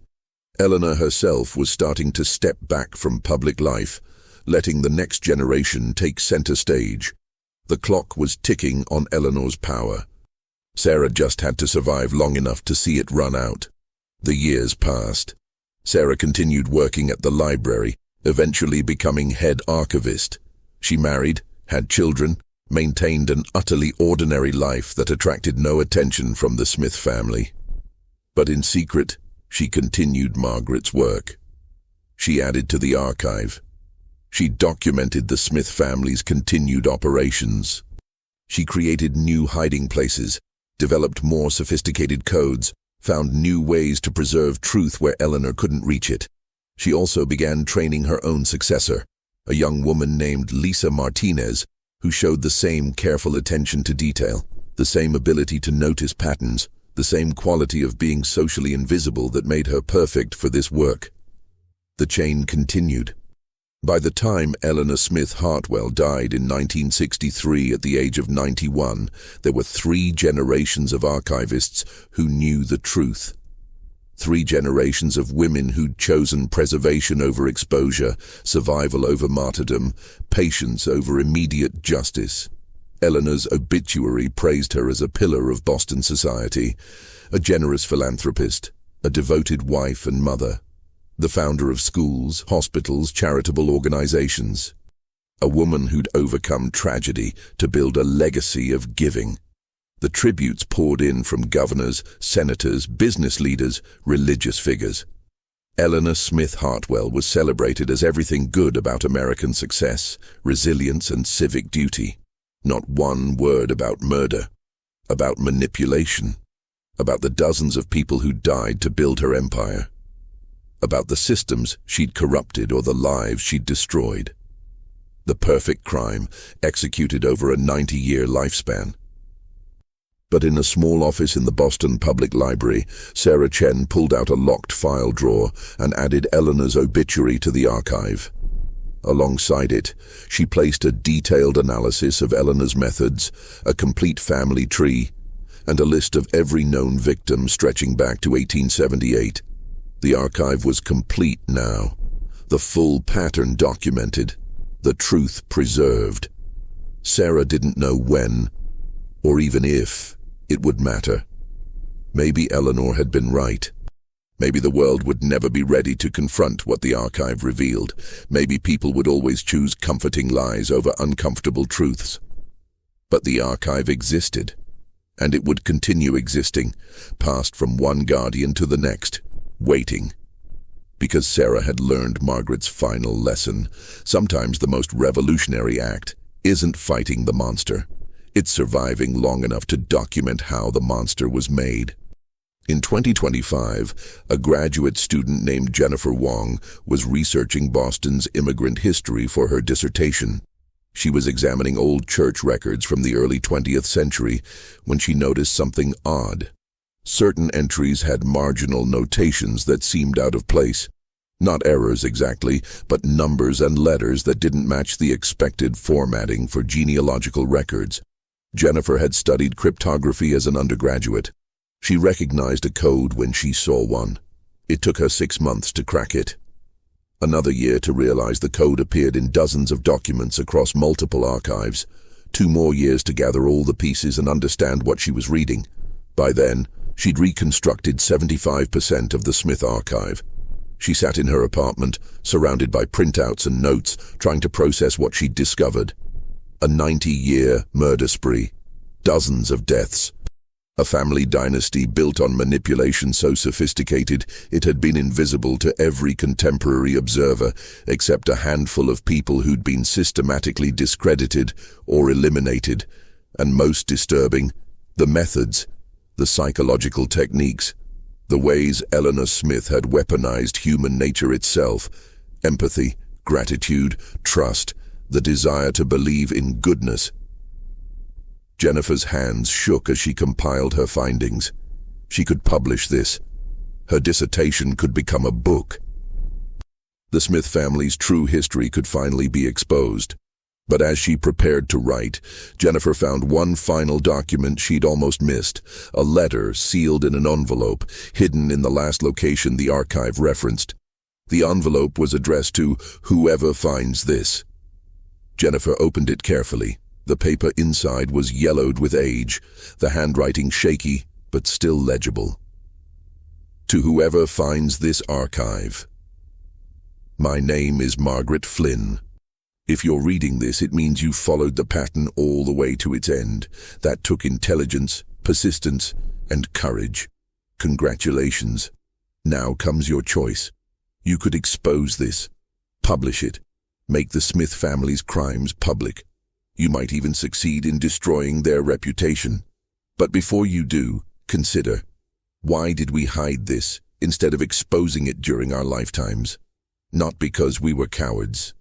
Eleanor herself was starting to step back from public life, letting the next generation take center stage. The clock was ticking on Eleanor's power. Sarah just had to survive long enough to see it run out. The years passed. Sarah continued working at the library, eventually becoming head archivist. She married, had children, maintained an utterly ordinary life that attracted no attention from the Smith family. But in secret, she continued Margaret's work. She added to the archive. She documented the Smith family's continued operations. She created new hiding places, developed more sophisticated codes, found new ways to preserve truth where Eleanor couldn't reach it. She also began training her own successor, a young woman named Lisa Martinez, who showed the same careful attention to detail, the same ability to notice patterns, the same quality of being socially invisible that made her perfect for this work. The chain continued. By the time Eleanor Smith Hartwell died in 1963 at the age of 91, there were 3 generations of archivists who knew the truth. 3 generations of women who'd chosen preservation over exposure, survival over martyrdom, patience over immediate justice. Eleanor's obituary praised her as a pillar of Boston society, a generous philanthropist, a devoted wife and mother, the founder of schools, hospitals, charitable organizations. A woman who'd overcome tragedy to build a legacy of giving. The tributes poured in from governors, senators, business leaders, religious figures. Eleanor Smith Hartwell was celebrated as everything good about American success, resilience, and civic duty. Not one word about murder, about manipulation, about the dozens of people who died to build her empire, about the systems she'd corrupted or the lives she'd destroyed. The perfect crime executed over a 90-year lifespan. But in a small office in the Boston Public Library, Sarah Chen pulled out a locked file drawer and added Eleanor's obituary to the archive. Alongside it, she placed a detailed analysis of Eleanor's methods, a complete family tree, and a list of every known victim stretching back to 1878. The archive was complete now, the full pattern documented, the truth preserved. Sarah didn't know when, or even if, it would matter. Maybe Eleanor had been right. Maybe the world would never be ready to confront what the archive revealed. Maybe people would always choose comforting lies over uncomfortable truths. But the archive existed, and it would continue existing, passed from one guardian to the next, waiting. Because Sarah had learned Margaret's final lesson. Sometimes the most revolutionary act isn't fighting the monster. It's surviving long enough to document how the monster was made. In 2025, a graduate student named Jennifer Wong was researching Boston's immigrant history for her dissertation. She was examining old church records from the early 20th century when she noticed something odd. Certain entries had marginal notations that seemed out of place. Not errors exactly, but numbers and letters that didn't match the expected formatting for genealogical records. Jennifer had studied cryptography as an undergraduate. She recognized a code when she saw one. It took her 6 months to crack it. Another year to realize the code appeared in dozens of documents across multiple archives. 2 more years to gather all the pieces and understand what she was reading. By then, she'd reconstructed 75% of the Smith archive. She sat in her apartment, surrounded by printouts and notes, trying to process what she'd discovered. A 90-year murder spree. Dozens of deaths. A family dynasty built on manipulation so sophisticated it had been invisible to every contemporary observer except a handful of people who'd been systematically discredited or eliminated. And most disturbing, the methods, the psychological techniques, the ways Eleanor Smith had weaponized human nature itself, empathy, gratitude, trust, the desire to believe in goodness. Jennifer's hands shook as she compiled her findings. She could publish this. Her dissertation could become a book. The Smith family's true history could finally be exposed. But as she prepared to write, Jennifer found one final document she'd almost missed, a letter sealed in an envelope, hidden in the last location the archive referenced. The envelope was addressed to "Whoever finds this." Jennifer opened it carefully. The paper inside was yellowed with age, the handwriting shaky, but still legible. To whoever finds this archive. My name is Margaret Flynn. If you're reading this, it means you followed the pattern all the way to its end. That took intelligence, persistence, and courage. Congratulations. Now comes your choice. You could expose this, publish it, make the Smith family's crimes public. You might even succeed in destroying their reputation. But before you do, consider, why did we hide this instead of exposing it during our lifetimes? Not because we were cowards.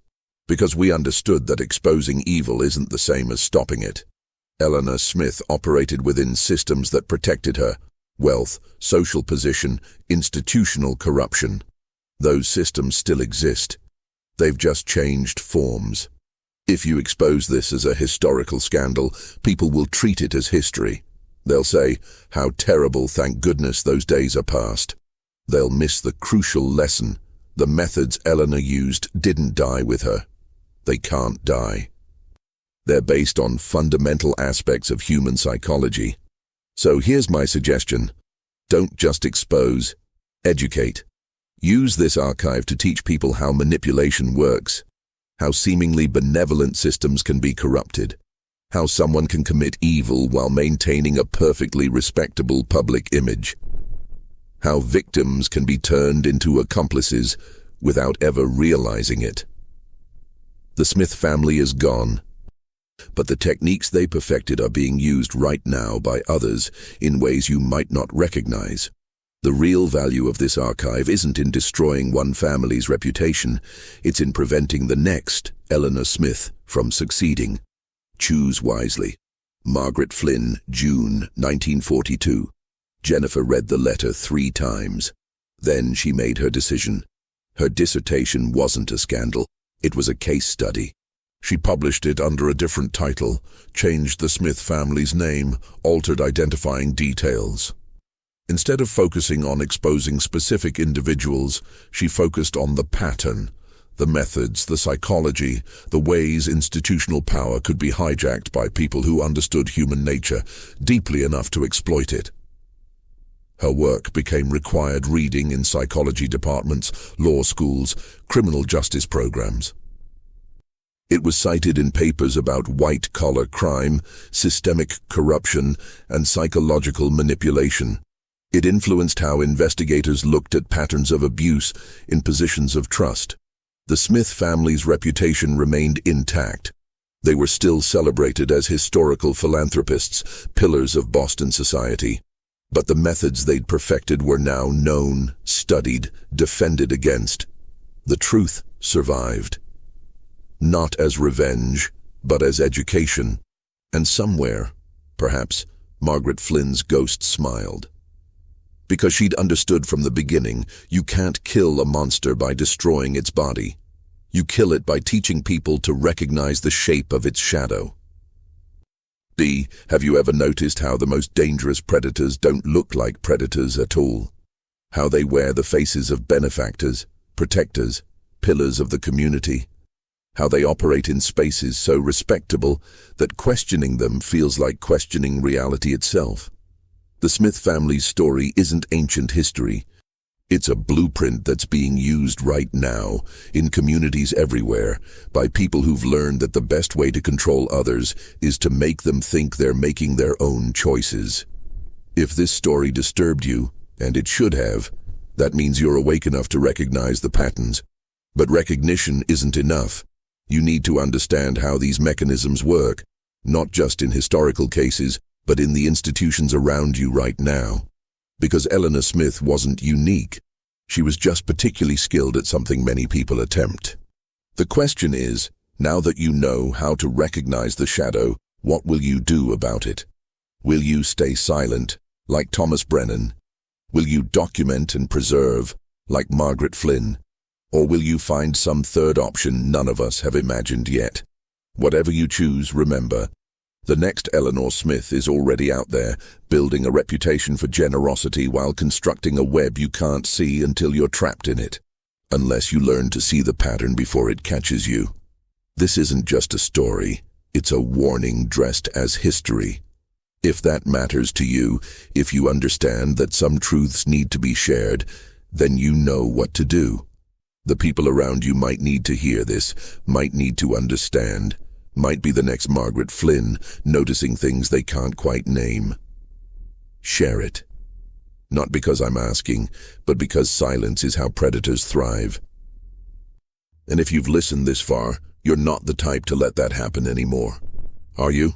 Because we understood that exposing evil isn't the same as stopping it. Eleanor Smith operated within systems that protected her, Wealth, social position, institutional corruption. Those systems still exist. They've just changed forms. If you expose this as a historical scandal, people will treat it as history. They'll say, "How terrible, thank goodness those days are past." They'll miss the crucial lesson. The methods Eleanor used didn't die with her. They can't die. They're based on fundamental aspects of human psychology. So here's my suggestion. Don't just expose, educate. Use this archive to teach people how manipulation works, how seemingly benevolent systems can be corrupted, how someone can commit evil while maintaining a perfectly respectable public image, how victims can be turned into accomplices without ever realizing it. The Smith family is gone, but the techniques they perfected are being used right now by others in ways you might not recognize. The real value of this archive isn't in destroying one family's reputation, it's in preventing the next, Eleanor Smith, from succeeding. Choose wisely. Margaret Flynn, June 1942. Jennifer read the letter 3 times. Then she made her decision. Her dissertation wasn't a scandal, it was a case study. She published it under a different title, changed the Smith family's name, altered identifying details. Instead of focusing on exposing specific individuals, she focused on the pattern, the methods, the psychology, the ways institutional power could be hijacked by people who understood human nature deeply enough to exploit it. Her work became required reading in psychology departments, law schools, criminal justice programs. It was cited in papers about white-collar crime, systemic corruption, and psychological manipulation. It influenced how investigators looked at patterns of abuse in positions of trust. The Smith family's reputation remained intact. They were still celebrated as historical philanthropists, pillars of Boston society. But the methods they'd perfected were now known, studied, defended against. The truth survived. Not as revenge, but as education. And somewhere, perhaps, Margaret Flynn's ghost smiled. Because she'd understood from the beginning, you can't kill a monster by destroying its body. You kill it by teaching people to recognize the shape of its shadow. B. Have you ever noticed how the most dangerous predators don't look like predators at all? How they wear the faces of benefactors, protectors, pillars of the community? How they operate in spaces so respectable that questioning them feels like questioning reality itself? The Smith family's story isn't ancient history. It's a blueprint that's being used right now, in communities everywhere, by people who've learned that the best way to control others is to make them think they're making their own choices. If this story disturbed you, and it should have, that means you're awake enough to recognize the patterns. But recognition isn't enough. You need to understand how these mechanisms work, not just in historical cases, but in the institutions around you right now. Because Eleanor Smith wasn't unique. She was just particularly skilled at something many people attempt. The question is, now that you know how to recognize the shadow, what will you do about it? Will you stay silent, like Thomas Brennan? Will you document and preserve, like Margaret Flynn? Or will you find some third option none of us have imagined yet? Whatever you choose, remember, the next Eleanor Smith is already out there, building a reputation for generosity while constructing a web you can't see until you're trapped in it, unless you learn to see the pattern before it catches you. This isn't just a story, it's a warning dressed as history. If that matters to you, if you understand that some truths need to be shared, then you know what to do. The people around you might need to hear this, might need to understand. Might be the next Margaret Flynn, noticing things they can't quite name. Share it. Not because I'm asking, but because silence is how predators thrive. And if you've listened this far, you're not the type to let that happen anymore. Are you?